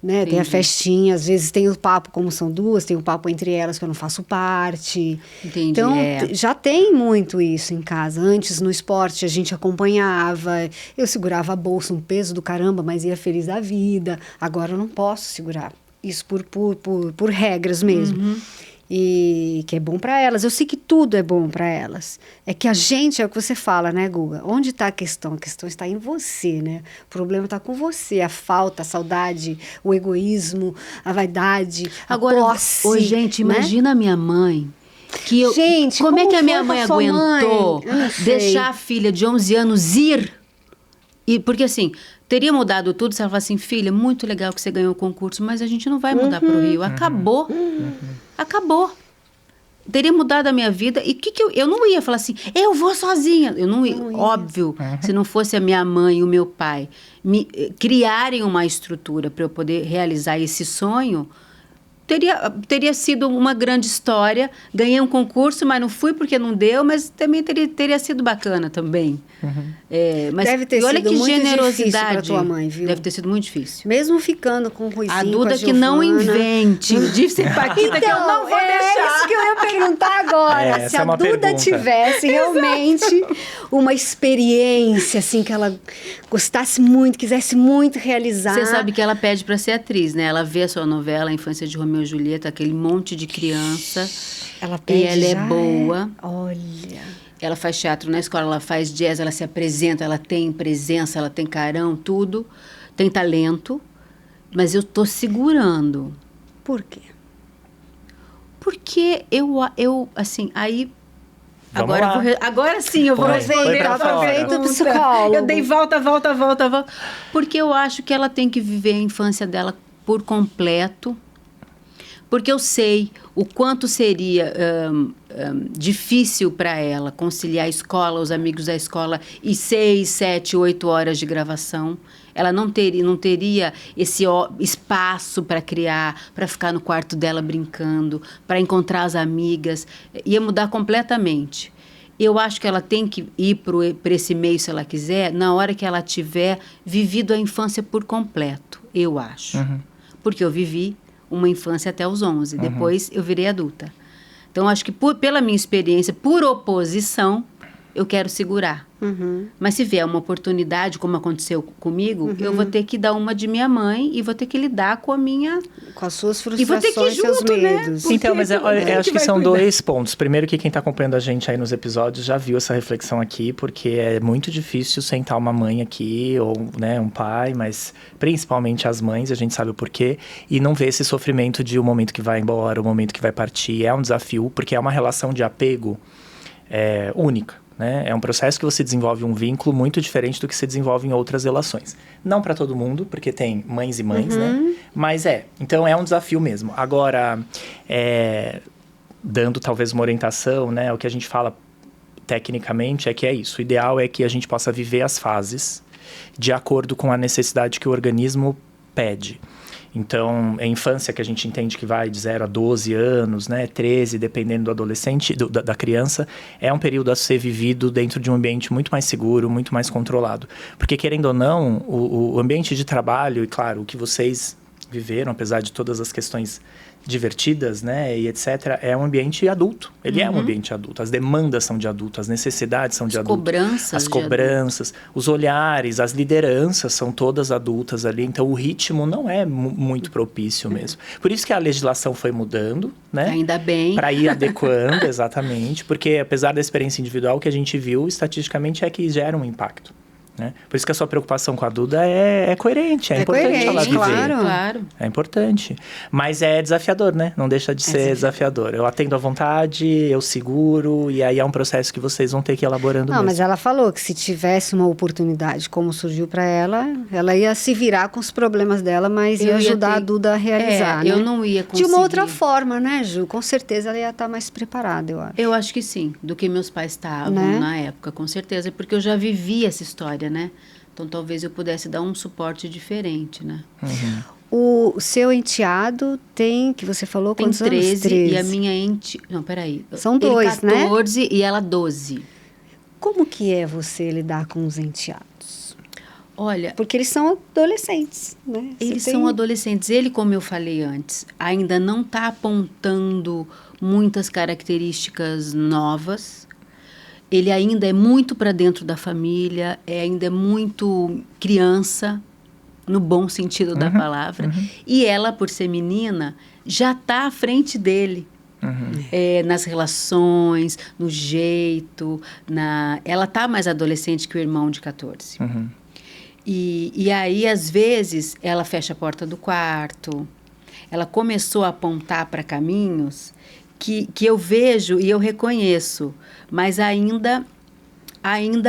Né? Tem a festinha, às vezes tem o papo, como são duas, tem o papo entre elas que eu não faço parte. Entendi. Então, já tem muito isso em casa. Antes, no esporte, a gente acompanhava, eu segurava a bolsa, um peso do caramba, mas ia feliz da vida. Agora eu não posso segurar. Isso por regras mesmo. E que é bom para elas. Eu sei que tudo é bom para elas. É que a gente, é o que você fala, né, Guga? Onde está a questão? A questão está em você, né? O problema está com você. A falta, a saudade, o egoísmo, a vaidade, a posse. Gente, né? Imagina a minha mãe. Gente, como é que a minha mãe aguentou deixar a filha de 11 anos ir? Porque assim, teria mudado tudo se ela falasse assim, filha, muito legal que você ganhou o concurso, mas a gente não vai mudar para o Rio. Acabou. Acabou. Teria mudado a minha vida. E eu não ia falar assim, eu vou sozinha. Eu não ia. Óbvio, se não fosse a minha mãe e o meu pai criarem uma estrutura para eu poder realizar esse sonho, teria sido uma grande história. Ganhei um concurso, mas não fui porque não deu, mas também teria sido bacana também. Mas deve ter olha sido que muito generosidade. difícil pra tua mãe, viu? Deve ter sido muito difícil. Mesmo ficando com o Ruizinho, A Duda com a que não Giovana. invente de ser Paquita, que eu não vou deixar. É isso que eu ia perguntar agora. Se a Duda tivesse realmente uma experiência, assim, que ela gostasse muito, quisesse muito realizar. Você sabe que ela pede para ser atriz, né? Ela vê a sua novela, A Infância de Romeu e Julieta, aquele monte de criança. Ela pede, e ela é boa. Olha... Ela faz teatro na escola, ela faz jazz, ela se apresenta, ela tem presença, ela tem carão, tudo. Tem talento, mas eu tô segurando. Por quê? Porque eu assim, aí... Vamos Agora sim eu vou responder a sua pergunta. Psicólogo. Eu dei volta. Porque eu acho que ela tem que viver a infância dela por completo. Porque eu sei o quanto seria difícil para ela conciliar a escola, os amigos da escola e 6, 7, 8 horas de gravação. Ela não teria esse espaço para criar, para ficar no quarto dela brincando, para encontrar as amigas. Ia mudar completamente. Eu acho que ela tem que ir para esse meio, se ela quiser, na hora que ela tiver vivido a infância por completo, eu acho. Porque eu vivi uma infância até os 11. Depois eu virei adulta. Então, acho que pela minha experiência, por oposição, eu quero segurar. Mas se vier uma oportunidade, como aconteceu comigo, eu vou ter que dar uma de minha mãe e vou ter que lidar com a minha... Com as suas E vou ter que ir frustrações, seus junto, né? medos. Porque Então, mas eu acho que vai são cuidar? 2 pontos. Primeiro, que quem está acompanhando a gente aí nos episódios já viu essa reflexão aqui, porque é muito difícil sentar uma mãe aqui, ou né, um pai, mas principalmente as mães, a gente sabe o porquê, e não ver esse sofrimento de o momento que vai embora, o momento que vai partir. É um desafio, porque é uma relação de apego única. Né? É um processo que você desenvolve um vínculo muito diferente do que se desenvolve em outras relações. Não para todo mundo, porque tem mães e mães, né? Mas então é um desafio mesmo. Agora, dando talvez uma orientação, né? O que a gente fala tecnicamente é que é isso. O ideal é que a gente possa viver as fases de acordo com a necessidade que o organismo pede. Então, a infância que a gente entende que vai de 0 a 12 anos, né, 13, dependendo do adolescente, da criança, é um período a ser vivido dentro de um ambiente muito mais seguro, muito mais controlado. Porque, querendo ou não, o ambiente de trabalho, e claro, o que vocês viveram, apesar de todas as questões divertidas, né, e etc., é um ambiente adulto. Ele é um ambiente adulto. As demandas são de adulto, as necessidades são de adulto. As cobranças, os olhares, as lideranças são todas adultas ali. Então, o ritmo não é muito propício mesmo. Por isso que a legislação foi mudando, né? Ainda bem. Para ir adequando, exatamente. Porque, apesar da experiência individual, o que a gente viu, estatisticamente, é que gera um impacto. Né? Por isso que a sua preocupação com a Duda é coerente, é importante coerente, ela viver. Claro. É importante. Mas é desafiador, né? Não deixa de ser desafiador. Eu atendo à vontade, eu seguro, e aí é um processo que vocês vão ter que ir elaborando mesmo. Mas ela falou que se tivesse uma oportunidade como surgiu para ela ia se virar com os problemas dela, mas ia ajudar a Duda a realizar, né? Eu não ia conseguir. De uma outra forma, né, Ju? Com certeza ela ia estar mais preparada, eu acho. Eu acho que sim, do que meus pais estavam, né? Na época, com certeza. Porque eu já vivi essa história, né? Então, talvez eu pudesse dar um suporte diferente, né? O seu enteado tem, que você falou, Tem quantos 13, anos? 13. e a minha Não, peraí. São 2, né? 14 e ela 12. Como que é você lidar com os enteados? Olha, Porque eles são adolescentes, né? eles são adolescentes. Ele, como eu falei antes, ainda não está apontando muitas características novas. Ele ainda é muito para dentro da família, ainda é muito criança, no bom sentido da palavra. E ela, por ser menina, já está à frente dele. Nas relações, no jeito. Ela está mais adolescente que o irmão de 14. E aí, às vezes, ela fecha a porta do quarto. Ela começou a apontar para caminhos que eu vejo e eu reconheço, mas ainda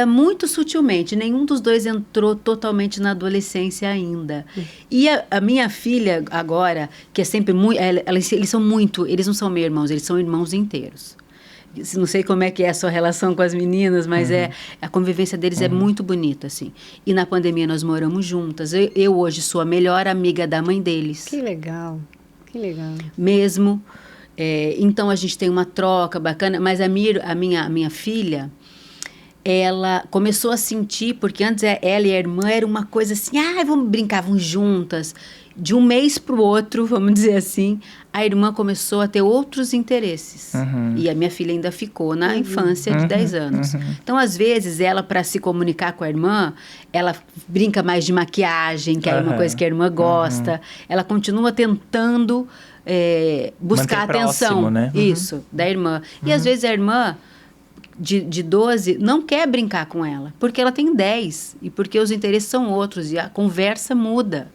muito sutilmente. Nenhum dos dois entrou totalmente na adolescência ainda. E a minha filha agora, que é sempre muito... Eles não são meus irmãos, eles são irmãos inteiros. Não sei como é que é a sua relação com as meninas, mas a convivência deles é muito bonita, assim. E na pandemia nós moramos juntas. Eu hoje sou a melhor amiga da mãe deles. Que legal, que legal. Mesmo. Então, a gente tem uma troca bacana. Mas a minha filha, ela começou a sentir, porque antes ela e a irmã era uma coisa assim, brincavam juntas. De um mês para o outro, vamos dizer assim, a irmã começou a ter outros interesses. E a minha filha ainda ficou na infância de 10 anos. Então, às vezes, ela, para se comunicar com a irmã, ela brinca mais de maquiagem, que é uma coisa que a irmã gosta. Ela continua tentando buscar manter atenção. Próximo, né? Isso, da irmã. E, às vezes, a irmã... De 12, não quer brincar com ela, porque ela tem 10, e porque os interesses são outros, e a conversa muda.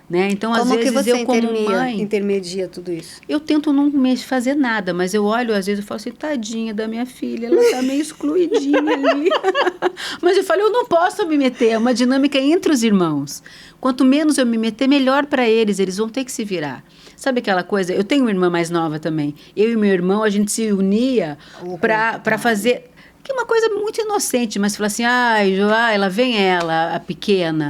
Né? Então, às vezes, que você eu como mãe... intermedia tudo isso? Eu tento não fazer nada, mas eu olho, às vezes, eu falo assim, tadinha da minha filha, ela tá meio excluidinha ali. Mas eu falo, eu não posso me meter, é uma dinâmica entre os irmãos. Quanto menos eu me meter, melhor para eles vão ter que se virar. Sabe aquela coisa? Eu tenho uma irmã mais nova também. Eu e meu irmão, a gente se unia para fazer... Que é uma coisa muito inocente, mas fala assim, ela vem a pequena...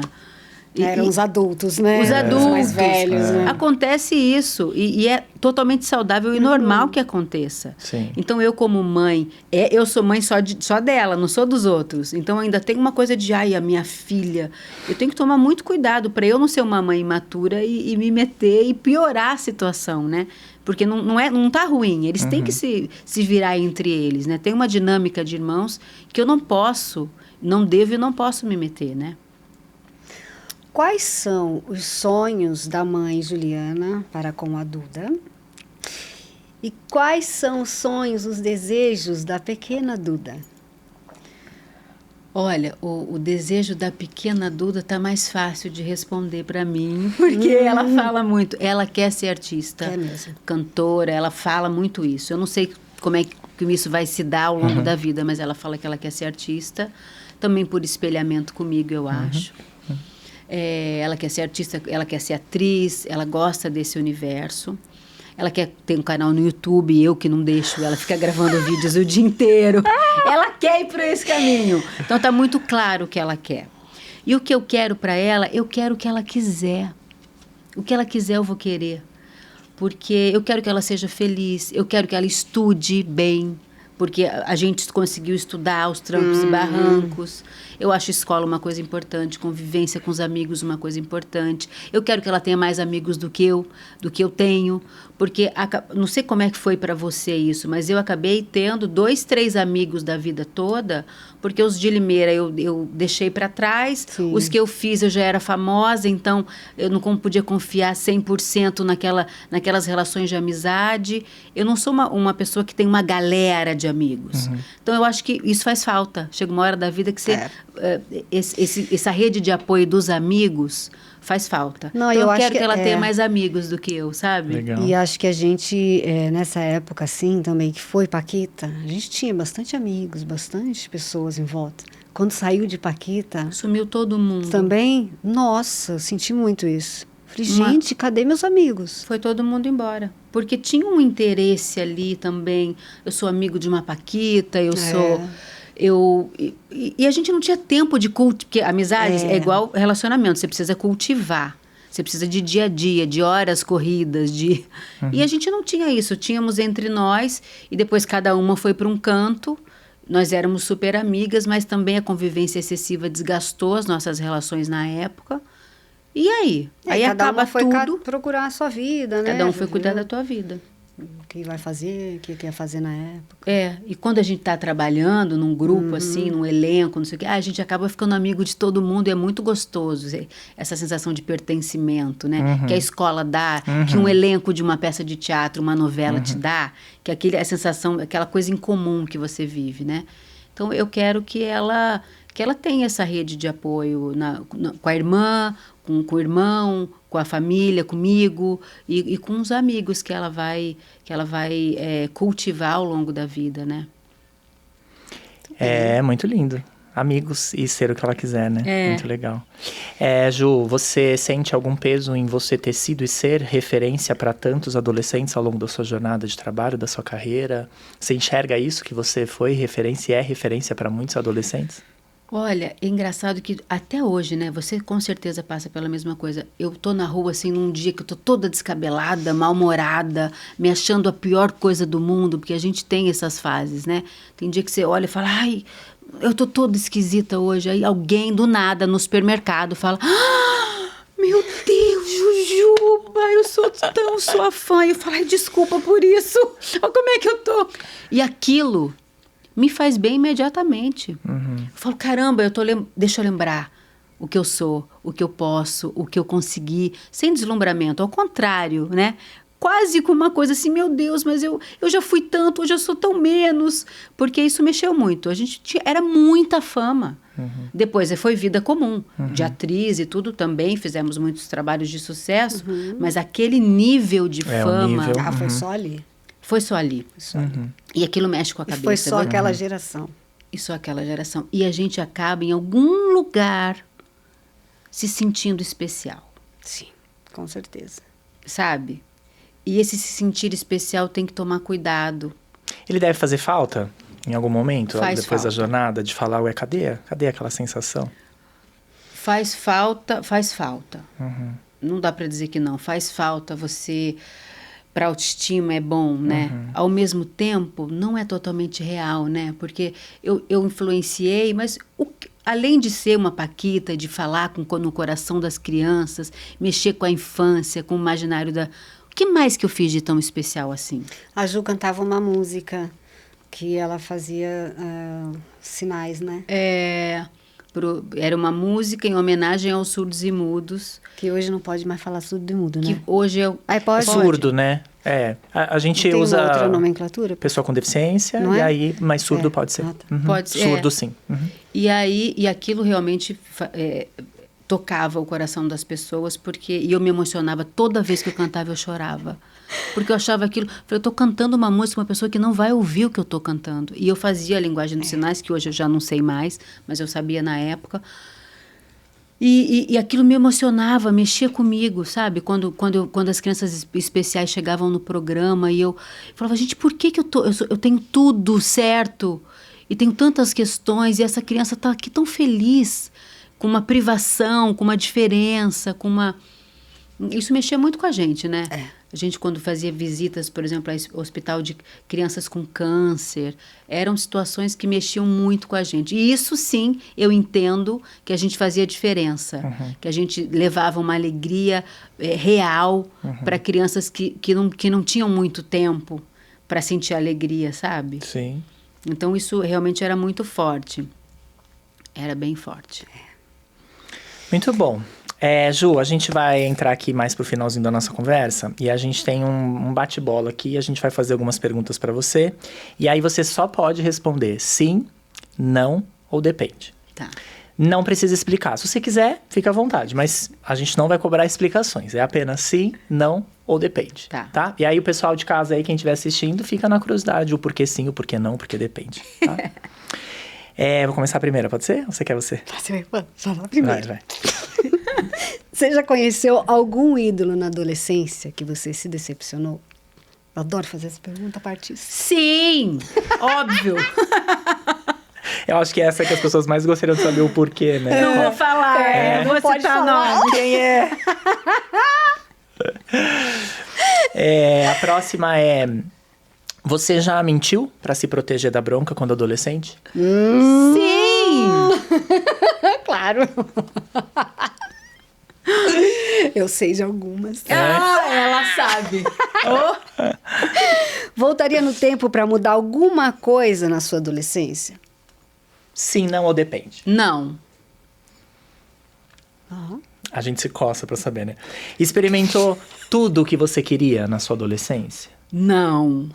Eram os adultos, né? Os adultos. Mais velhos, né? Acontece isso. E é totalmente saudável e normal que aconteça. Sim. Então, eu como mãe, eu sou mãe só dela, não sou dos outros. Então, ainda tem uma coisa de, a minha filha. Eu tenho que tomar muito cuidado para eu não ser uma mãe imatura e me meter e piorar a situação, né? Porque não tá ruim. Eles têm que se virar entre eles, né? Tem uma dinâmica de irmãos que eu não devo e não posso me meter, né? Quais são os sonhos da mãe Juliana para com a Duda? E quais são os sonhos, os desejos da pequena Duda? Olha, o desejo da pequena Duda tá mais fácil de responder para mim, porque ela fala muito. Ela quer ser artista, É mesmo. cantora, ela fala muito isso. Eu não sei como é que isso vai se dar ao longo da vida, mas ela fala que ela quer ser artista, também por espelhamento comigo, eu acho. Ela quer ser artista, ela quer ser atriz, ela gosta desse universo. Ela quer ter um canal no YouTube, eu que não deixo, ela fica gravando vídeos o dia inteiro. Ela quer ir por esse caminho. Então tá muito claro o que ela quer. E o que eu quero para ela, eu quero o que ela quiser. O que ela quiser eu vou querer. Porque eu quero que ela seja feliz, eu quero que ela estude bem. Porque a gente conseguiu estudar aos trancos e barrancos. Eu acho escola uma coisa importante, convivência com os amigos uma coisa importante. Eu quero que ela tenha mais amigos do que eu tenho. Porque, não sei como é que foi para você isso, mas eu acabei tendo 2, 3 amigos da vida toda, porque os de Limeira eu deixei para trás, Sim. Os que eu fiz eu já era famosa, então eu não podia confiar 100% naquelas relações de amizade. Eu não sou uma pessoa que tem uma galera de amigos. Então eu acho que isso faz falta. Chega uma hora da vida que você, essa rede de apoio dos amigos faz falta. Não, então eu eu acho quero que ela que tenha mais amigos do que eu, sabe? Legal. E acho que a gente, nessa época assim também, que foi Paquita, a gente tinha bastante amigos, bastante pessoas em volta. Quando saiu de Paquita, Sumiu todo mundo. também, nossa, eu senti muito isso. Falei, gente, cadê meus amigos? Foi todo mundo embora. Porque tinha um interesse ali também. Eu sou amigo de uma Paquita, eu sou... E a gente não tinha tempo de cultivar, porque amizade é igual relacionamento, você precisa cultivar. Você precisa de dia a dia, de horas corridas, E a gente não tinha isso, tínhamos entre nós, e depois cada uma foi para um canto. Nós éramos super amigas, mas também a convivência excessiva desgastou as nossas relações na época. E aí? Aí cada acaba uma foi tudo. procurar a sua vida, né? Cada um foi cuidar da tua vida. O que vai fazer, o que quer fazer na época. E quando a gente está trabalhando num grupo assim, num elenco, não sei o quê, a gente acaba ficando amigo de todo mundo e é muito gostoso essa sensação de pertencimento, né? Que a escola dá, que um elenco de uma peça de teatro, uma novela te dá, que a sensação, aquela coisa em comum que você vive, né? Então eu quero que ela tenha essa rede de apoio com a irmã, com o irmão, com a família, comigo e com os amigos que ela vai cultivar ao longo da vida, né? É muito lindo. Amigos e ser o que ela quiser, né? Muito legal. Ju, você sente algum peso em você ter sido e ser referência para tantos adolescentes ao longo da sua jornada de trabalho, da sua carreira? Você enxerga isso, que você foi referência e é referência para muitos adolescentes? Olha, é engraçado que até hoje, né? Você com certeza passa pela mesma coisa. Eu tô na rua, assim, num dia que eu tô toda descabelada, mal-humorada, me achando a pior coisa do mundo, porque a gente tem essas fases, né? Tem dia que você olha e fala, ai, eu tô toda esquisita hoje. Aí alguém, do nada, no supermercado, fala, meu Deus, Jujuba, eu sou tão sua fã. E eu falo, ai, desculpa por isso. Olha como é que eu tô. E aquilo me faz bem imediatamente. Eu falo, caramba, deixa eu lembrar o que eu sou, o que eu posso, o que eu consegui, sem deslumbramento. Ao contrário, né? Quase com uma coisa assim, meu Deus, mas eu já fui tanto, hoje eu sou tão menos. Porque isso mexeu muito. A gente era muita fama. Depois foi vida comum, de atriz e tudo também. Fizemos muitos trabalhos de sucesso, mas aquele nível de fama... Foi só ali. Foi só ali. E aquilo mexe com a cabeça. Foi só aquela geração. E só aquela geração. E a gente acaba em algum lugar se sentindo especial. Sim, com certeza. Sabe? E esse se sentir especial tem que tomar cuidado. Ele deve fazer falta em algum momento, Faz depois da falta. jornada, de falar, ué, cadê aquela sensação? Faz falta, faz falta. Uhum. Não dá para dizer que não. Faz falta você... Para autoestima é bom, né? Ao mesmo tempo, não é totalmente real, né? Porque eu influenciei, mas além de ser uma paquita, de falar no coração das crianças, mexer com a infância, com o imaginário da... O que mais que eu fiz de tão especial assim? A Ju cantava uma música que ela fazia sinais, né? Era uma música em homenagem aos surdos e mudos. Que hoje não pode mais falar surdo e mudo, né? Que hoje eu... Aí pode. Surdo, né? A gente Tem usa... uma outra nomenclatura? Pessoa com deficiência, Não e é? aí, mas surdo pode ser. Ah, tá. Uhum. Pode ser, Surdo, sim. Uhum. E aquilo realmente tocava o coração das pessoas, e eu me emocionava. Toda vez que eu cantava, eu chorava. Porque eu achava aquilo... Eu estou cantando uma música, uma pessoa que não vai ouvir o que eu estou cantando. E eu fazia a linguagem dos sinais, que hoje eu já não sei mais, mas eu sabia na época. E aquilo me emocionava, mexia comigo, sabe? Quando as crianças especiais chegavam no programa e eu falava, gente, por que eu tenho tudo certo e tenho tantas questões e essa criança está aqui tão feliz, com uma privação, com uma diferença, com uma... Isso mexia muito com a gente, né? A gente, quando fazia visitas, por exemplo, ao hospital de crianças com câncer, eram situações que mexiam muito com a gente. E isso, sim, eu entendo que a gente fazia diferença. Que a gente levava uma alegria real para crianças que não tinham muito tempo para sentir alegria, sabe? Sim. Então, isso realmente era muito forte. Era bem forte. Muito bom. Ju, a gente vai entrar aqui mais pro finalzinho da nossa conversa e a gente tem um bate-bola aqui, a gente vai fazer algumas perguntas para você e aí você só pode responder sim, não ou depende. Tá. Não precisa explicar. Se você quiser, fica à vontade, mas a gente não vai cobrar explicações. É apenas sim, não ou depende. Tá? E aí o pessoal de casa aí, quem estiver assistindo, fica na curiosidade, o porquê sim, o porquê não, o porquê depende. Tá? Vou começar primeiro, pode ser? Ou você quer você? Você vai falar primeiro. Vai. Você já conheceu algum ídolo na adolescência que você se decepcionou? Eu adoro fazer essa pergunta, Patrícia. Sim! Óbvio! Eu acho que essa é que as pessoas mais gostariam de saber o porquê, né? Não vou falar, não vou pode citar falar. nome. Quem é? A próxima é... Você já mentiu pra se proteger da bronca quando adolescente? Sim! Claro. Eu sei de algumas. Ela sabe. Voltaria no tempo para mudar alguma coisa na sua adolescência? Sim, não ou depende? Não. A gente se coça pra saber, né? Experimentou tudo o que você queria na sua adolescência? Não.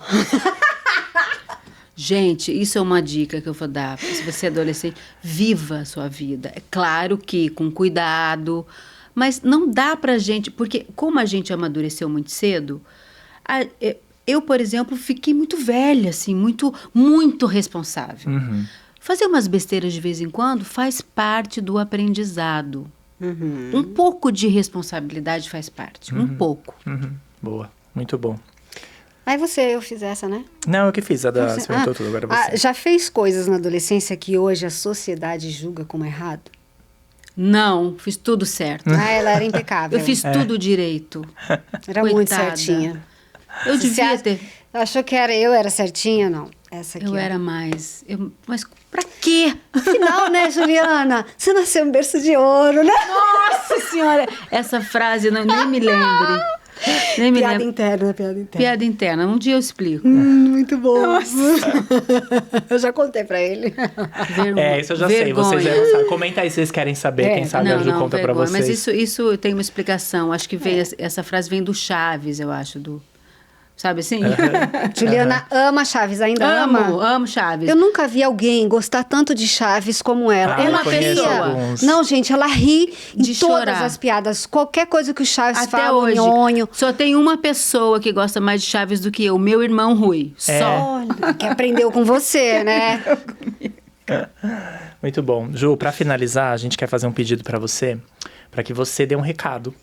Gente, isso é uma dica que eu vou dar. Se você é adolescente, viva a sua vida. É claro que com cuidado, mas não dá pra gente... Porque como a gente amadureceu muito cedo, eu, por exemplo, fiquei muito velha, assim, muito, muito responsável. Fazer umas besteiras de vez em quando faz parte do aprendizado. Um pouco de responsabilidade faz parte, um pouco. Boa, muito bom. Aí eu fiz essa, né? Não, eu que fiz, você perguntou tudo, agora você. Já fez coisas na adolescência que hoje a sociedade julga como errado? Não, fiz tudo certo. Ela era impecável. Eu fiz tudo direito. Era Coitada. muito certinha. Eu devia ter... Achou que eu era certinha? Não. Essa aqui. Eu era mais. Mas pra quê? Afinal, né, Juliana? Você nasceu em berço de ouro, né? Nossa Senhora! Essa frase, nem me lembre. Nem me Piada lembro. interna. Piada interna. Um dia eu explico. Muito bom. Nossa. Eu já contei pra ele. Isso eu já sei. Vocês já sabem. Comenta aí se vocês querem saber. Quem sabe a Ju conta pra vocês. Mas isso tem uma explicação. Acho que essa frase vem do Chaves, eu acho. Sabe assim? Juliana ama Chaves, ainda ama? Amo Chaves. Eu nunca vi alguém gostar tanto de Chaves como ela. Eu Ela conheço ria. alguns. Não, gente, ela ri De em todas chorar. as piadas. Qualquer coisa que o Chaves Até fala, hoje. nhonho. Só tem uma pessoa que gosta mais de Chaves do que eu. Meu irmão Rui. Só. Olha, que aprendeu com você, né? Muito bom. Ju, pra finalizar, a gente quer fazer um pedido pra você, pra que você dê um recado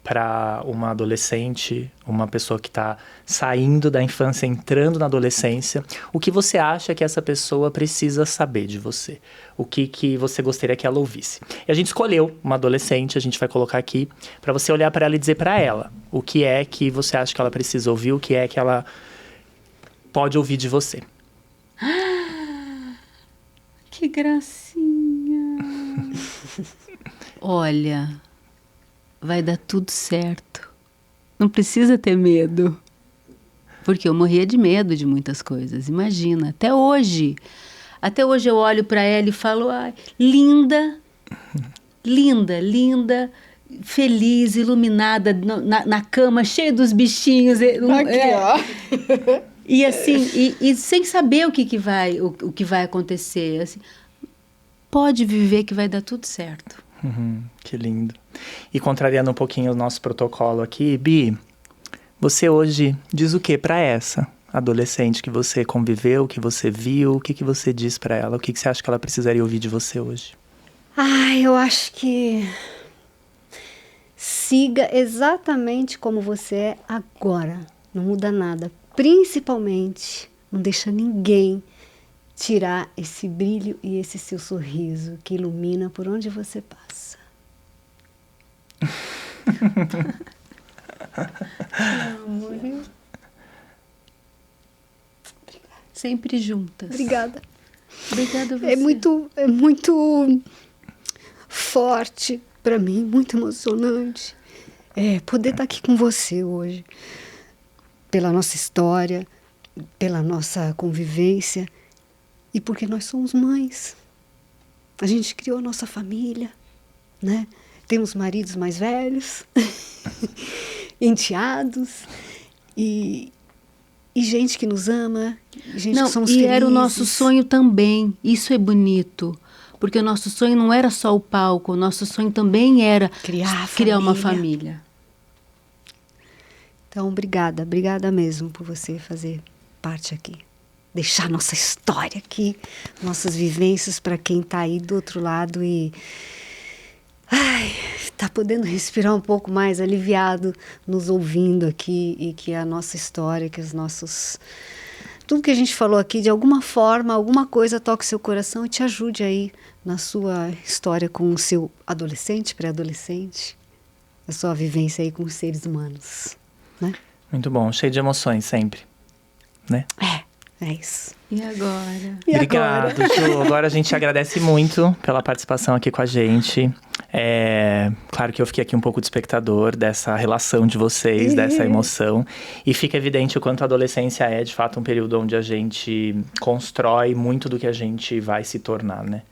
para uma adolescente, uma pessoa que está saindo da infância, entrando na adolescência, o que você acha que essa pessoa precisa saber de você? O que você gostaria que ela ouvisse? E a gente escolheu uma adolescente, a gente vai colocar aqui, para você olhar para ela e dizer para ela o que é que você acha que ela precisa ouvir, o que é que ela pode ouvir de você. Que gracinha! Olha, vai dar tudo certo. Não precisa ter medo. Porque eu morria de medo de muitas coisas. Imagina, até hoje. Até hoje eu olho para ela e falo, ai, linda, linda, linda, feliz, iluminada, na cama, cheia dos bichinhos. Aqui, ó. E assim, e sem saber o que vai acontecer. Assim, pode viver que vai dar tudo certo. Que lindo. E contrariando um pouquinho o nosso protocolo aqui, Bi, você hoje diz o que para essa adolescente que você conviveu, que você viu? O que você diz para ela? O que você acha que ela precisaria ouvir de você hoje? Eu acho que siga exatamente como você é agora. Não muda nada. Principalmente, não deixa ninguém tirar esse brilho e esse seu sorriso que ilumina por onde você passa. Amor. Sempre juntas. Obrigada. Obrigada a você. É muito forte para mim, muito emocionante. Poder estar aqui com você hoje. Pela nossa história, pela nossa convivência e porque nós somos mães. A gente criou a nossa família, né? Temos maridos mais velhos, enteados e gente que nos ama, gente que somos felizes. E era o nosso sonho também, isso é bonito. Porque o nosso sonho não era só o palco, o nosso sonho também era criar uma família. Então, obrigada mesmo por você fazer parte aqui. Deixar nossa história aqui, nossas vivências para quem está aí do outro lado e está podendo respirar um pouco mais aliviado nos ouvindo aqui e que a nossa história, que os nossos... Tudo que a gente falou aqui, de alguma forma, alguma coisa toque seu coração e te ajude aí na sua história com o seu adolescente, pré-adolescente, a sua vivência aí com os seres humanos. Né? Muito bom, cheio de emoções sempre, né? É isso. E agora? Obrigado, Ju. Agora a gente agradece muito pela participação aqui com a gente. Claro que eu fiquei aqui um pouco de espectador dessa relação de vocês, dessa emoção. E fica evidente o quanto a adolescência é, de fato, um período onde a gente constrói muito do que a gente vai se tornar, né?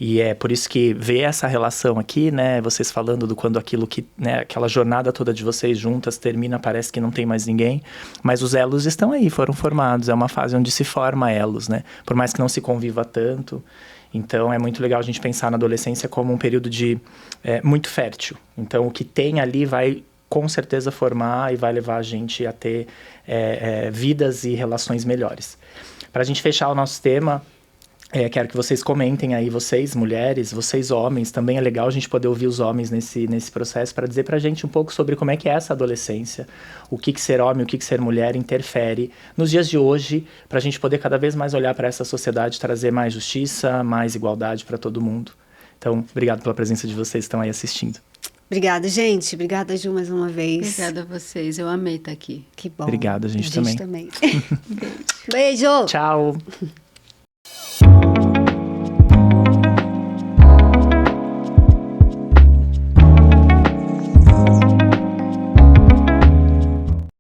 E é por isso que ver essa relação aqui, né, vocês falando do quando aquilo que, né, aquela jornada toda de vocês juntas termina, parece que não tem mais ninguém, mas os elos estão aí, foram formados, é uma fase onde se forma elos, né, por mais que não se conviva tanto. Então é muito legal a gente pensar na adolescência como um período muito fértil. Então o que tem ali vai com certeza formar e vai levar a gente a ter vidas e relações melhores. Para a gente fechar o nosso tema, quero que vocês comentem aí, vocês mulheres, vocês homens, também é legal a gente poder ouvir os homens nesse processo para dizer pra gente um pouco sobre como é que é essa adolescência, o que ser homem, o que ser mulher interfere nos dias de hoje, pra gente poder cada vez mais olhar para essa sociedade, trazer mais justiça, mais igualdade para todo mundo. Então, obrigado pela presença de vocês que estão aí assistindo. Obrigada, gente. Obrigada, Ju, mais uma vez. Obrigada a vocês. Eu amei estar aqui. Que bom. Obrigado, a gente também. Beijo. Tchau.